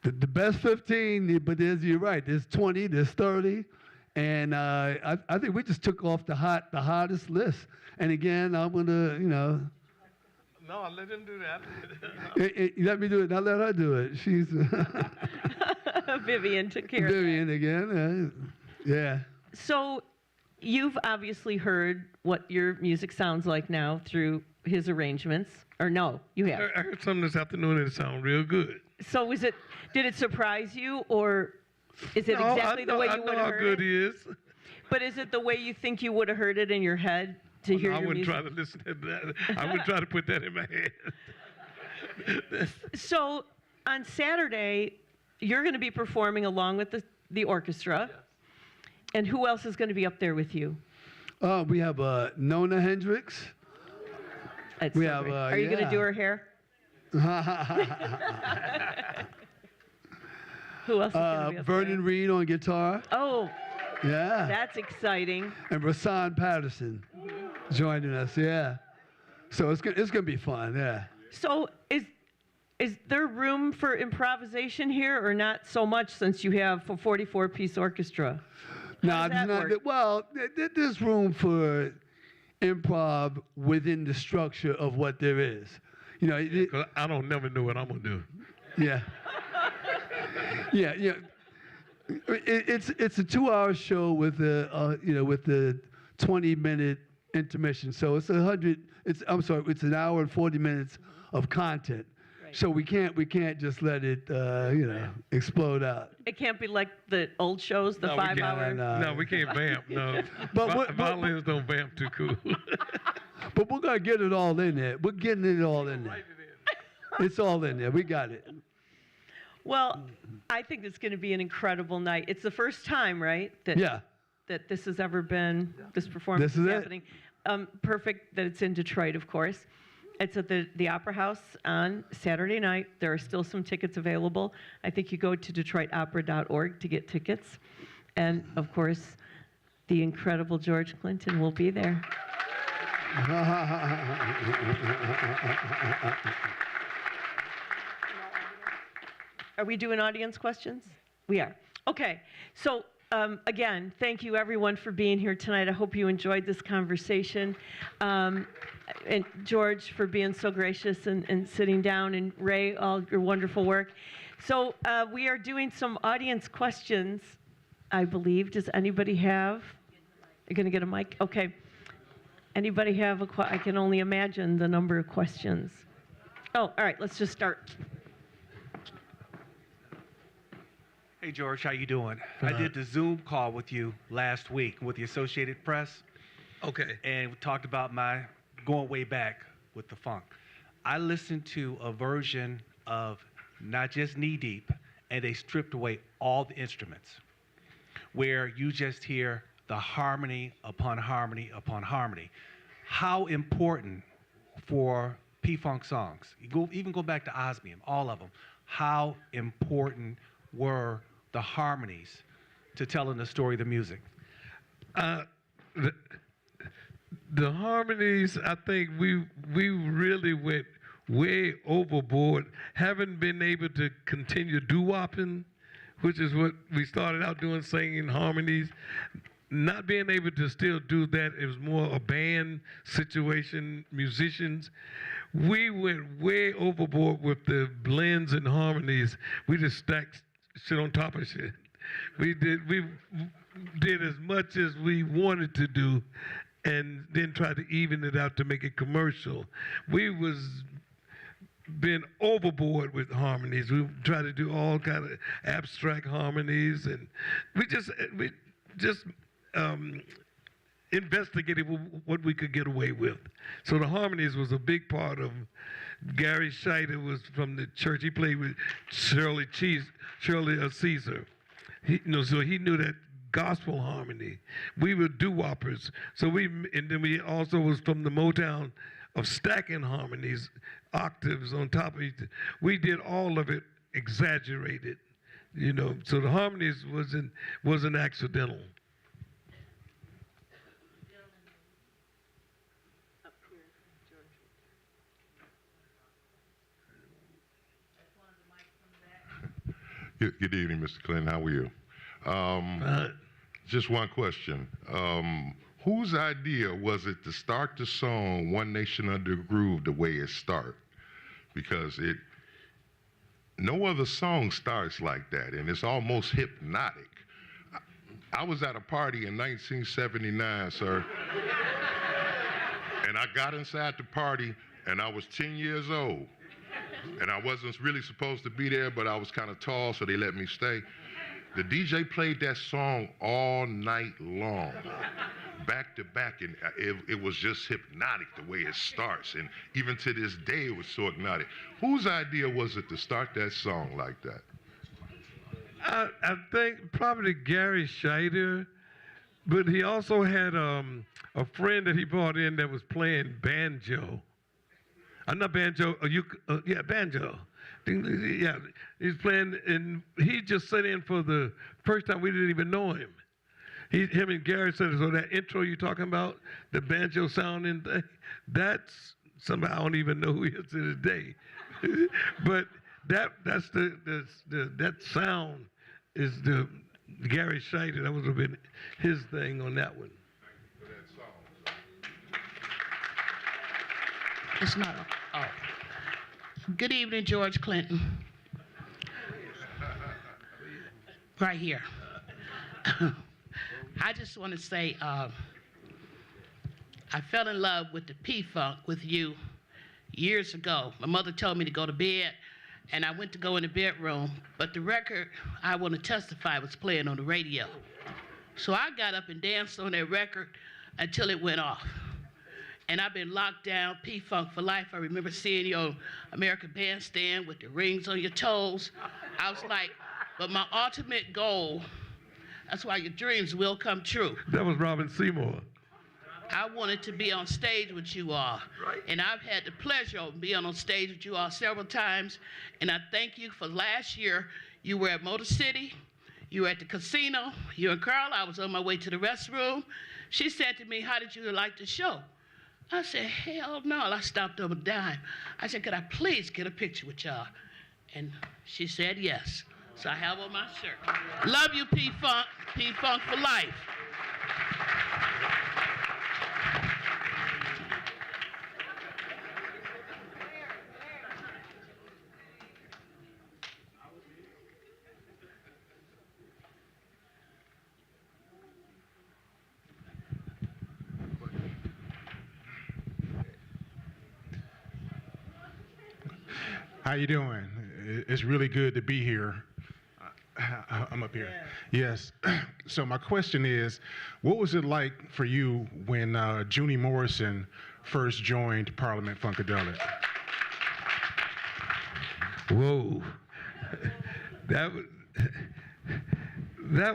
best 15, but you're right, there's 20, there's 30. And I think we just took off the hottest list. And again, I'm going to, No, I'll let him do that. Let me do it. Now let her do it. She's Vivian took care of that. Vivian again. Yeah. So you've obviously heard what your music sounds like now through his arrangements. Or no, you have. I heard something this afternoon and it sounded real good. So did it surprise you, or is it exactly the way you would have heard it? I know how good he is. But is it the way you think you would have heard it in your head to hear I your wouldn't music? try to listen to that. I wouldn't try to put that in my head. So on Saturday, you're going to be performing along with the orchestra. Yes. And who else is going to be up there with you? We have Nona Hendrix. That's We so have, great. Are you going to do her hair? Who else is going to be up Vernon Reed on guitar. Oh, Yeah. that's exciting. And Rasan Patterson joining us. Yeah. So it's gonna be fun. Yeah. So is there room for improvisation here, or not so much since you have a 44-piece orchestra? No, does that work? well, there's room for improv within the structure of what there is. You know, 'Cause I don't never know what I'm gonna do. yeah. Yeah. It's a 2-hour show with the 20-minute intermission. So it's it's an hour and 40 minutes of content. So we can't just let it explode out. It can't be like the old shows, the 5-hour. No, we can't vamp. No, violins don't vamp too cool. But we're gonna get it all in there. We're getting it all in there. It's all in there. We got it. Well, I think it's going to be an incredible night. It's the first time, right? That this has ever been, this performance This is it. happening. Perfect that it's in Detroit, of course. It's at the Opera House on Saturday night. There are still some tickets available. I think you go to DetroitOpera.org to get tickets. And, of course, the incredible George Clinton will be there. Are we doing audience questions? We are. Okay. So, again, thank you, everyone, for being here tonight. I hope you enjoyed this conversation. And George, for being so gracious and sitting down, and Ray, all your wonderful work. So we are doing some audience questions, I believe. Does anybody have? You're going to get a mic? Okay. Anybody have I can only imagine the number of questions. Oh, all right. Let's just start. Hey, George, how you doing? I did the Zoom call with you last week with the Associated Press. Okay. And we talked about my going way back with the funk. I listened to a version of not just Knee Deep, and they stripped away all the instruments, where you just hear the harmony upon harmony upon harmony. How important for P-Funk songs, even go back to Osmium, all of them, how important were the harmonies to telling the story of the music? The harmonies, I think we really went way overboard. Haven't been able to continue doo-wopping, which is what we started out doing, singing harmonies. Not being able to still do that, it was more a band situation, musicians. We went way overboard with the blends and harmonies. We just stacked shit on top of shit. We did as much as we wanted to do, and then tried to even it out to make it commercial. We was been overboard with harmonies. We tried to do all kind of abstract harmonies, and we just investigated what we could get away with. So the harmonies was a big part of. Gary Scheider was from the church. He played with Shirley Caesar. So he knew that gospel harmony. We were doo-woppers. And then we also was from the Motown of stacking harmonies, octaves on top of each other. We did all of it exaggerated, So the harmonies wasn't accidental. Good evening, Mr. Clinton. How are you? Just one question. Whose idea was it to start the song One Nation Under a Groove the way it started? Because no other song starts like that, and it's almost hypnotic. I was at a party in 1979, sir, and I got inside the party, and I was 10 years old. And I wasn't really supposed to be there, but I was kind of tall, so they let me stay. The DJ played that song all night long, back to back, and it was just hypnotic the way it starts. And even to this day, it was so hypnotic. Whose idea was it to start that song like that? I think probably Gary Scheider. But he also had a friend that he brought in that was playing banjo. Not banjo, yeah, banjo. Yeah, he's playing, and he just sat in for the first time. We didn't even know him. Him and Gary said, so that intro you're talking about, the banjo sounding thing, that's somebody I don't even know who he is to this day. But that's that sound is the Gary Scheider. That would have been his thing on that one. It's not. Oh. Good evening, George Clinton. Right here. I just want to say I fell in love with the P-Funk with you years ago. My mother told me to go to bed, and I went to go in the bedroom, but the record I Want to Testify was playing on the radio. So I got up and danced on that record until it went off. And I've been locked down, P-Funk for life. I remember seeing you on American Bandstand with the rings on your toes. I was like, but my ultimate goal, that's why your dreams will come true. That was Robin Seymour. I wanted to be on stage with you all. Right. And I've had the pleasure of being on stage with you all several times. And I thank you for last year. You were at Motor City. You were at the casino. You and Carl, I was on my way to the restroom. She said to me, how did you like the show? I said, hell no. I stopped on a dime. I said, could I please get a picture with y'all? And she said yes. So I have on my shirt. Love you, P-Funk. P-Funk for life. How you doing? It's really good to be here. I'm up here. Yes. So my question is, what was it like for you when Junie Morrison first joined Parliament Funkadelic? Whoa. That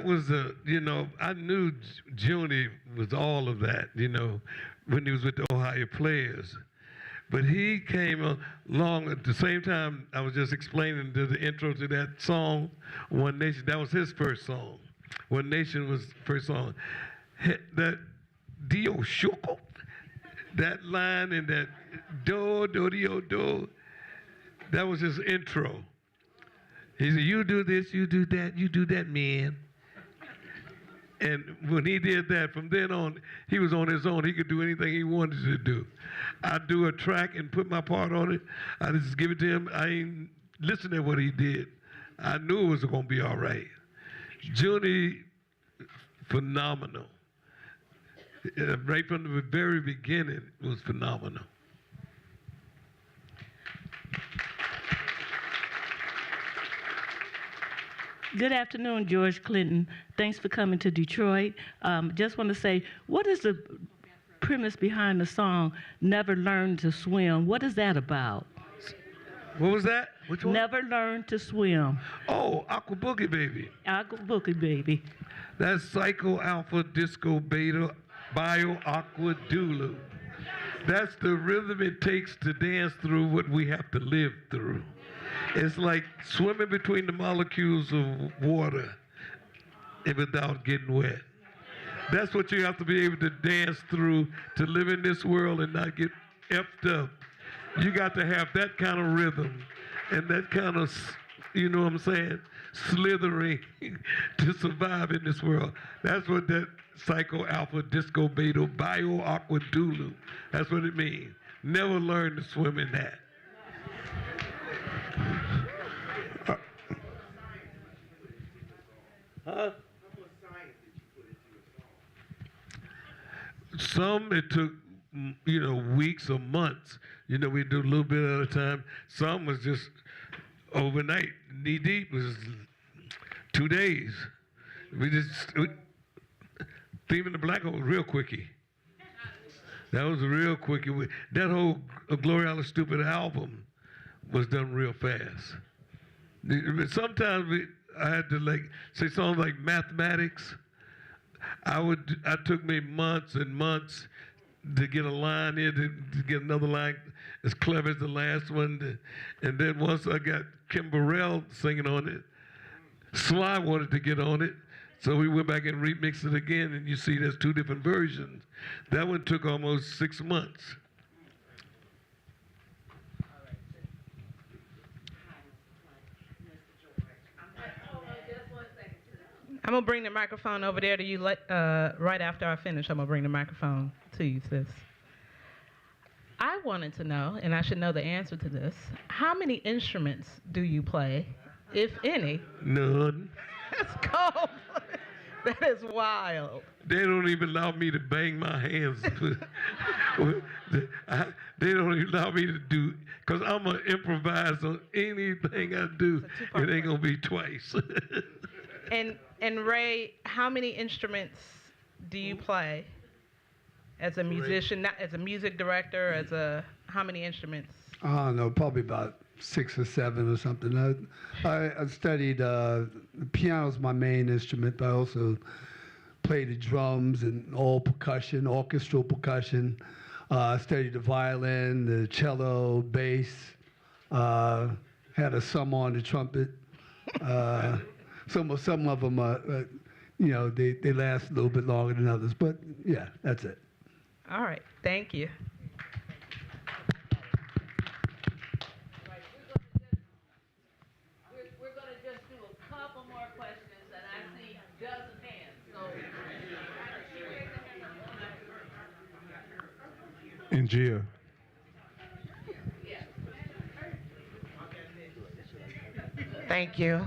was I knew Junie was all of that, when he was with the Ohio Players. But he came along at the same time I was just explaining the intro to that song, One Nation. That was his first song. One Nation was the first song. That Dio Shoko, that line and that do, dio, do, that was his intro. He said, you do this, you do that, man. And when he did that, from then on, he was on his own. He could do anything he wanted to do. I'd do a track and put my part on it. I just give it to him. I ain't listen to what he did. I knew it was going to be all right. Junie, phenomenal. Right from the very beginning, it was phenomenal. Good afternoon, George Clinton. Thanks for coming to Detroit. Just want to say, what is the premise behind the song, Never Learned to Swim? What is that about? What was that? Which one? Never Learned to Swim. Oh, Aqua Boogie Baby. Aqua Boogie Baby. That's Psycho Alpha Disco Beta Bio Aqua Dulu. That's the rhythm it takes to dance through what we have to live through. It's like swimming between the molecules of water and without getting wet. That's what you have to be able to dance through to live in this world and not get effed up. You got to have that kind of rhythm and that kind of, you know what I'm saying, slithering to survive in this world. That's what that Psycho Alpha Disco Beta Bio Aqua Dulu, that's what it means. Never learn to swim in that. Some it took, weeks or months. We do a little bit at a time. Some was just overnight. Knee Deep was 2 days. Theme in the Black Hole was real quickie. That was a real quickie. That whole Gloria La Stupid album was done real fast. Sometimes I had to say songs like Mathematics. I took me months and months to get a line in, to get another line as clever as the last one. And then once I got Kim Burrell singing on it, Sly wanted to get on it. So we went back and remixed it again, and you see there's 2 different versions. That one took almost 6 months. I'm gonna bring the microphone over there to you right after I finish. I'm gonna bring the microphone to you, sis. I wanted to know, and I should know the answer to this, how many instruments do you play, if any? None. That's cold. That is wild. They don't even allow me to bang my hands. They don't even allow me to do, because I'm going to improvise on anything I do. It ain't going to be twice. And Ray, how many instruments do you play as a musician, not as a music director, how many instruments? I don't know, probably about 6 or 7 or something. I studied, the piano's my main instrument, but I also play the drums and all percussion, orchestral percussion. I studied the violin, the cello, bass, had a sum on the trumpet. Some of them, they last a little bit longer than others, but yeah, that's it. All right, thank you. We're going to just do a couple more questions, and I see dozens of hands. So. And Gia. Thank you.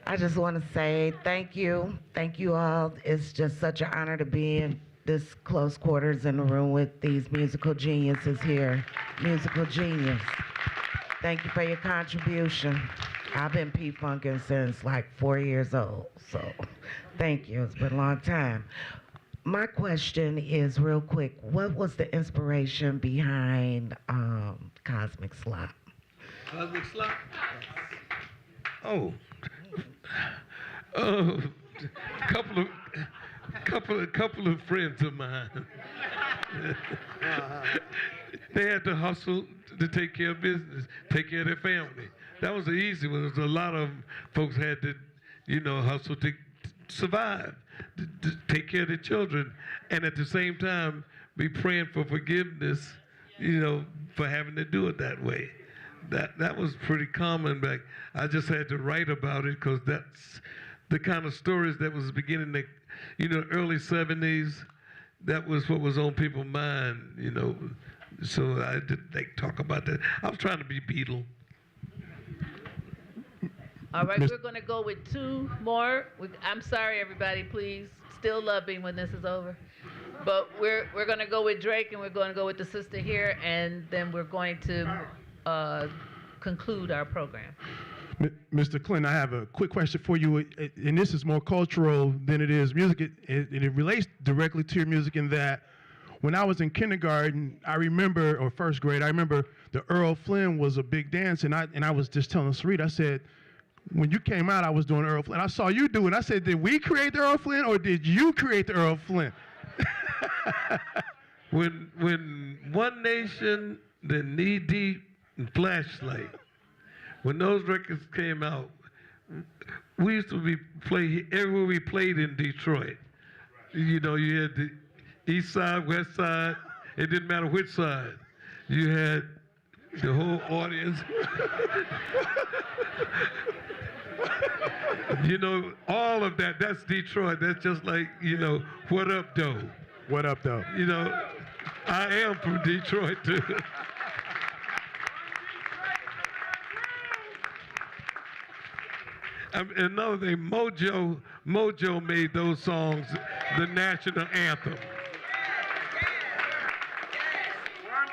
I just want to say thank you. Thank you all. It's just such an honor to be in this close quarters in the room with these musical geniuses here. Musical genius. Thank you for your contribution. I've been P-funking since like 4 years old, so thank you. It's been a long time. My question is real quick. What was the inspiration behind Cosmic Slop? Cosmic Slop? Oh. A couple of friends of mine. They had to hustle to take care of business, take care of their family. That was the easy one. There was a lot of folks had to, hustle to survive, to take care of their children, and at the same time be praying for forgiveness, for having to do it that way. That was pretty common back. I just had to write about it because that's the kind of stories that was beginning the, early 70s. That was what was on people's mind, So I did talk about that. I was trying to be Beatle. All right, we're going to go with 2 more. I'm sorry, everybody, please. Still love me when this is over. But we're going to go with Drake, and we're going to go with the sister here, and then we're going to conclude our program. Mr. Clinton, I have a quick question for you, and this is more cultural than it is music, and it relates directly to your music in that when I was in kindergarten, I remember, or first grade, I remember the Earl Flynn was a big dance, and I was just telling Sarita, I said, when you came out, I was doing Earl Flynn. I saw you do it. I said, did we create the Earl Flynn, or did you create the Earl Flynn? When One Nation, then Knee Deep, and Flashlight, when those records came out, we used to play everywhere we played in Detroit. You had the east side, west side. It didn't matter which side. You had the whole audience. All of that, that's Detroit. That's just like, what up, though? What up, though? I am from Detroit, too. Another thing, Mojo made those songs the national anthem.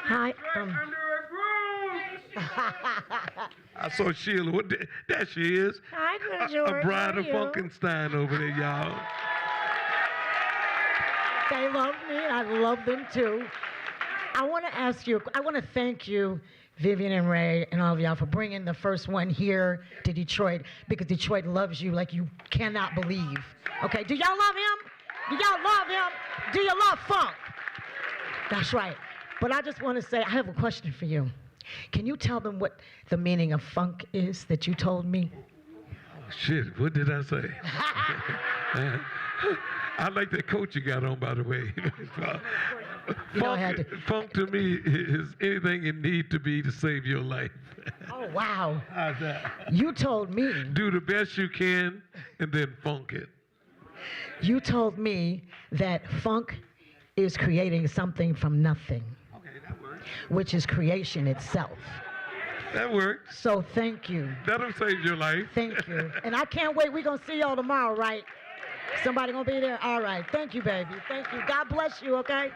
Hi. I saw Sheila. There she is. Hi, George. A bride How of are you? Funkenstein over there, y'all. They love me. I love them too. I want to ask you, I want to thank you Vivian and Ray and all of y'all for bringing the first one here to Detroit, because Detroit loves you like you cannot believe. Okay, do y'all love him? Do y'all love him? Do you love funk? That's right. But I just want to say, I have a question for you. Can you tell them what the meaning of funk is that you told me? Shit, what did I say? I like that coat you got on, by the way. Funk to me is anything you need to be to save your life. Oh, wow. How's that? You told me. Do the best you can and then funk it. You told me that funk is creating something from nothing. Okay, that works. Which is creation itself. That works. So thank you. That'll save your life. Thank you. And I can't wait. We're going to see y'all tomorrow, right? Somebody going to be there? All right. Thank you, baby. Thank you. God bless you, okay?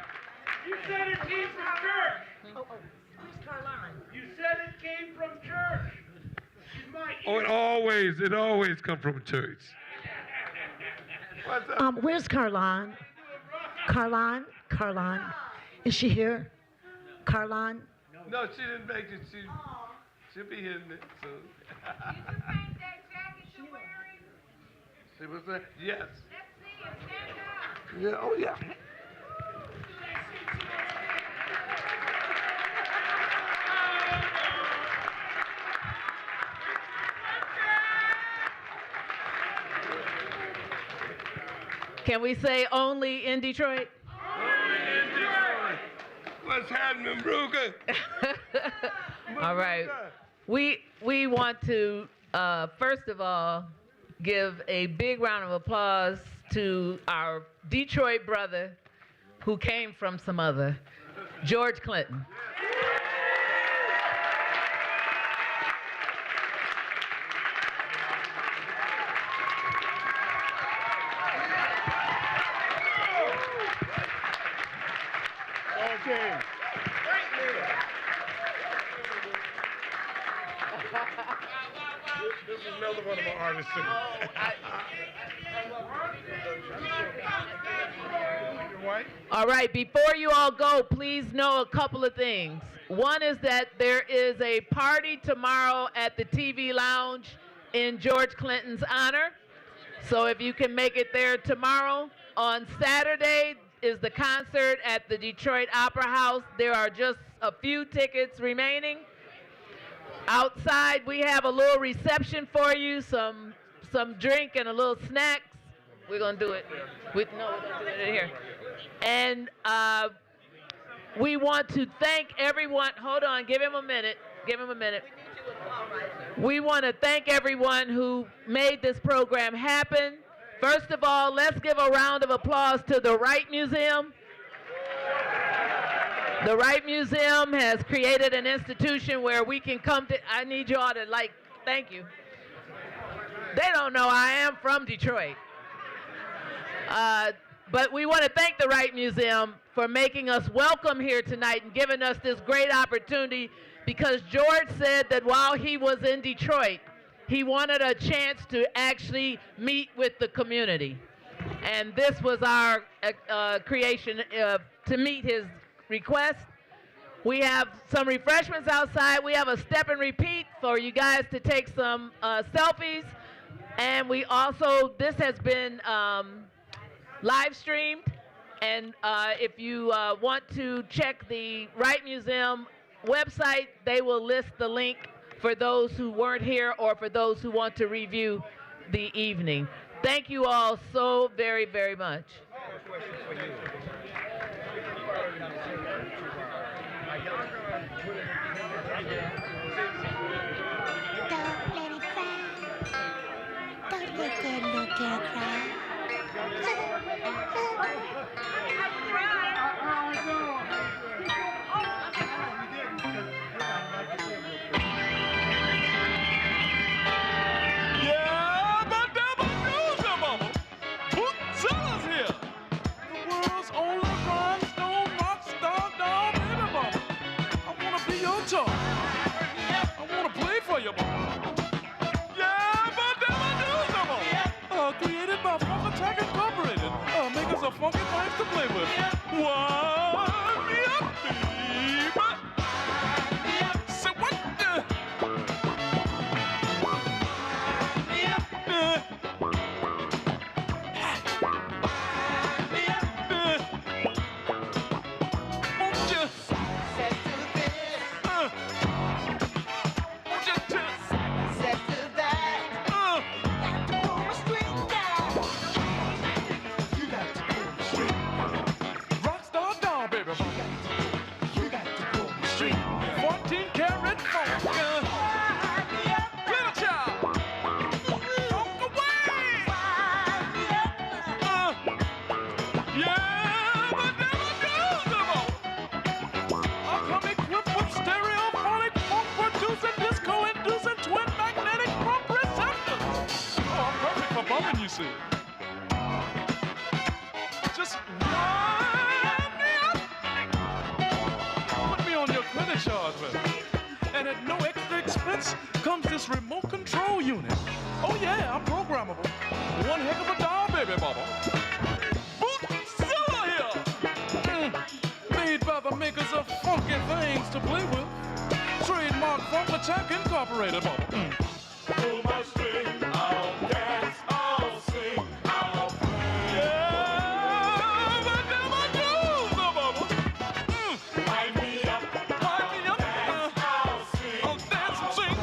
You said it came from church. Who's Carline? You said it came from church. She's my Oh, it always comes from church. Where's Carline? Carline? Is she here? Carline? No, she didn't make it. She'll be here soon. See what's that? Yes. Yeah, oh yeah. Can we say only in Detroit? What's happening, Brooker? All right. We want to, first of all, give a big round of applause to our Detroit brother who came from some other, George Clinton. Okay. This is another one of my artists too. All right, before you all go, please know a couple of things. One is that there is a party tomorrow at the TV Lounge in George Clinton's honor. So if you can make it there tomorrow. On Saturday is the concert at the Detroit Opera House. There are just a few tickets remaining. Outside, we have a little reception for you, some drink and a little snacks. We're gonna do it. We're gonna do it in here. And we want to thank everyone. Hold on, give him a minute. Give him a minute. We want to thank everyone who made this program happen. First of all, let's give a round of applause to the Wright Museum. The Wright Museum has created an institution where we can come to, I need you all to thank you. They don't know I am from Detroit. But we want to thank the Wright Museum for making us welcome here tonight and giving us this great opportunity, because George said that while he was in Detroit, he wanted a chance to actually meet with the community. And this was our creation to meet his request. We have some refreshments outside. We have a step and repeat for you guys to take some selfies. And we also, this has been live streamed. And if you want to check the Wright Museum website, they will list the link for those who weren't here or for those who want to review the evening. Thank you all so very, very much. Don't let that little girl cry. Yeah, but double news, mama. Put Zella's here. The world's only rhinestone rock star doll, baby mama. I wanna be your toy. I wanna play for you, mama. Yeah, but double news, mama. Created by Funk Attack Incorporated. Make us a funky place to play with. Wind me up, baby. So see. Just wind me up. Put me on your credit charge, baby. And at no extra expense comes this remote control unit. Oh yeah, I'm programmable. One heck of a doll, baby bubba. Bootzilla here. Made by the makers of funky things to play with. Trademark Funk Attack Incorporated, bubba. Pull my string, I'll dance, I'll sing, I'll play. Yeah, but them I do, the bubba. Wind me up, dance, I'll sing, I'll dance and sing.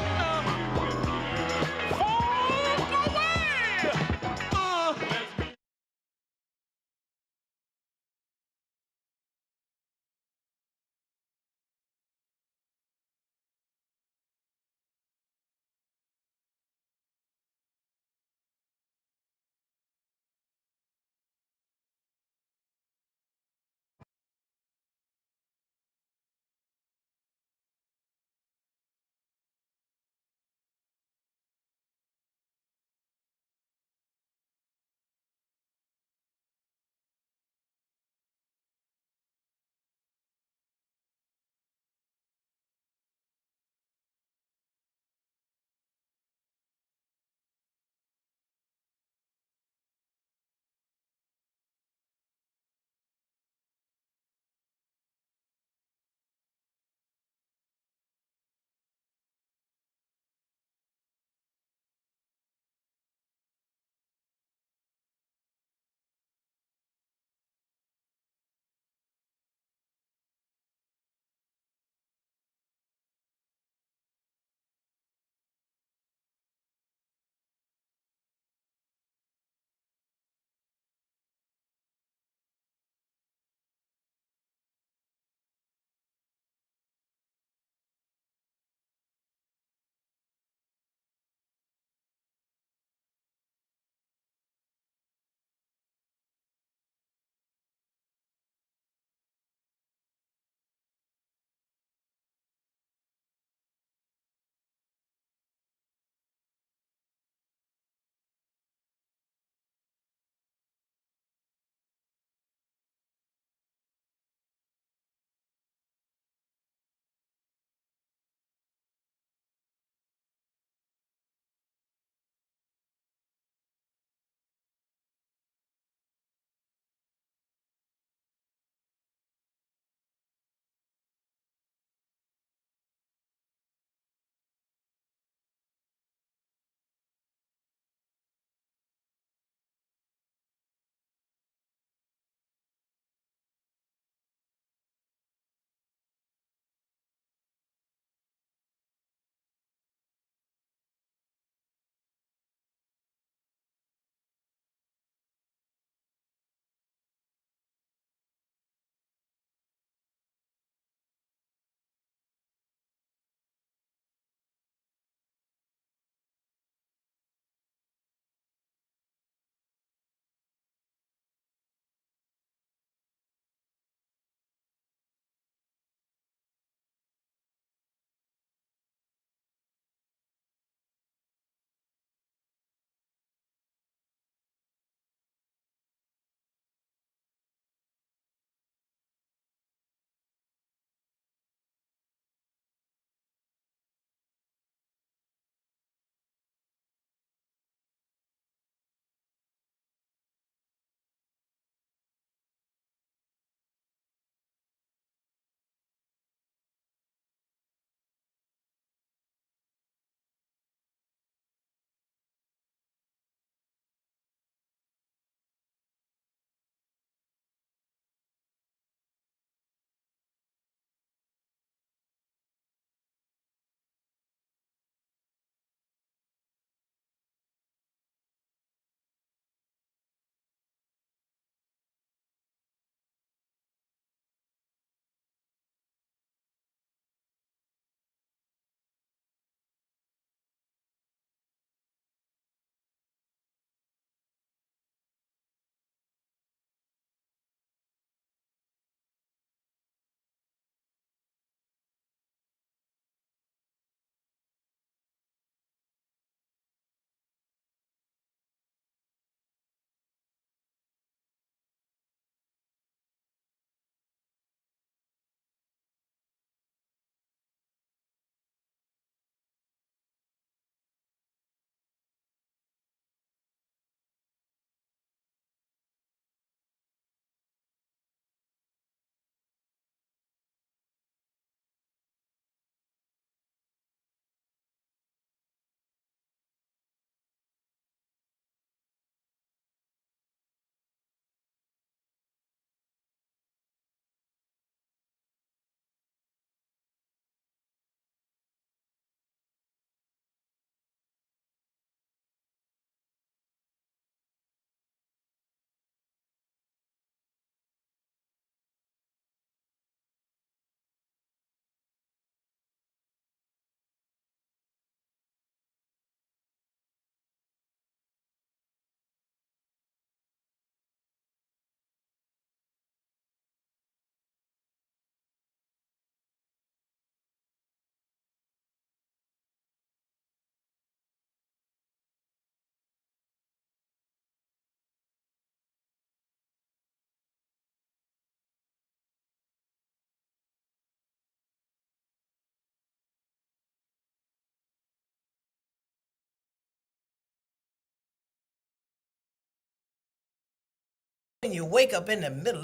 when you wake up in the middle of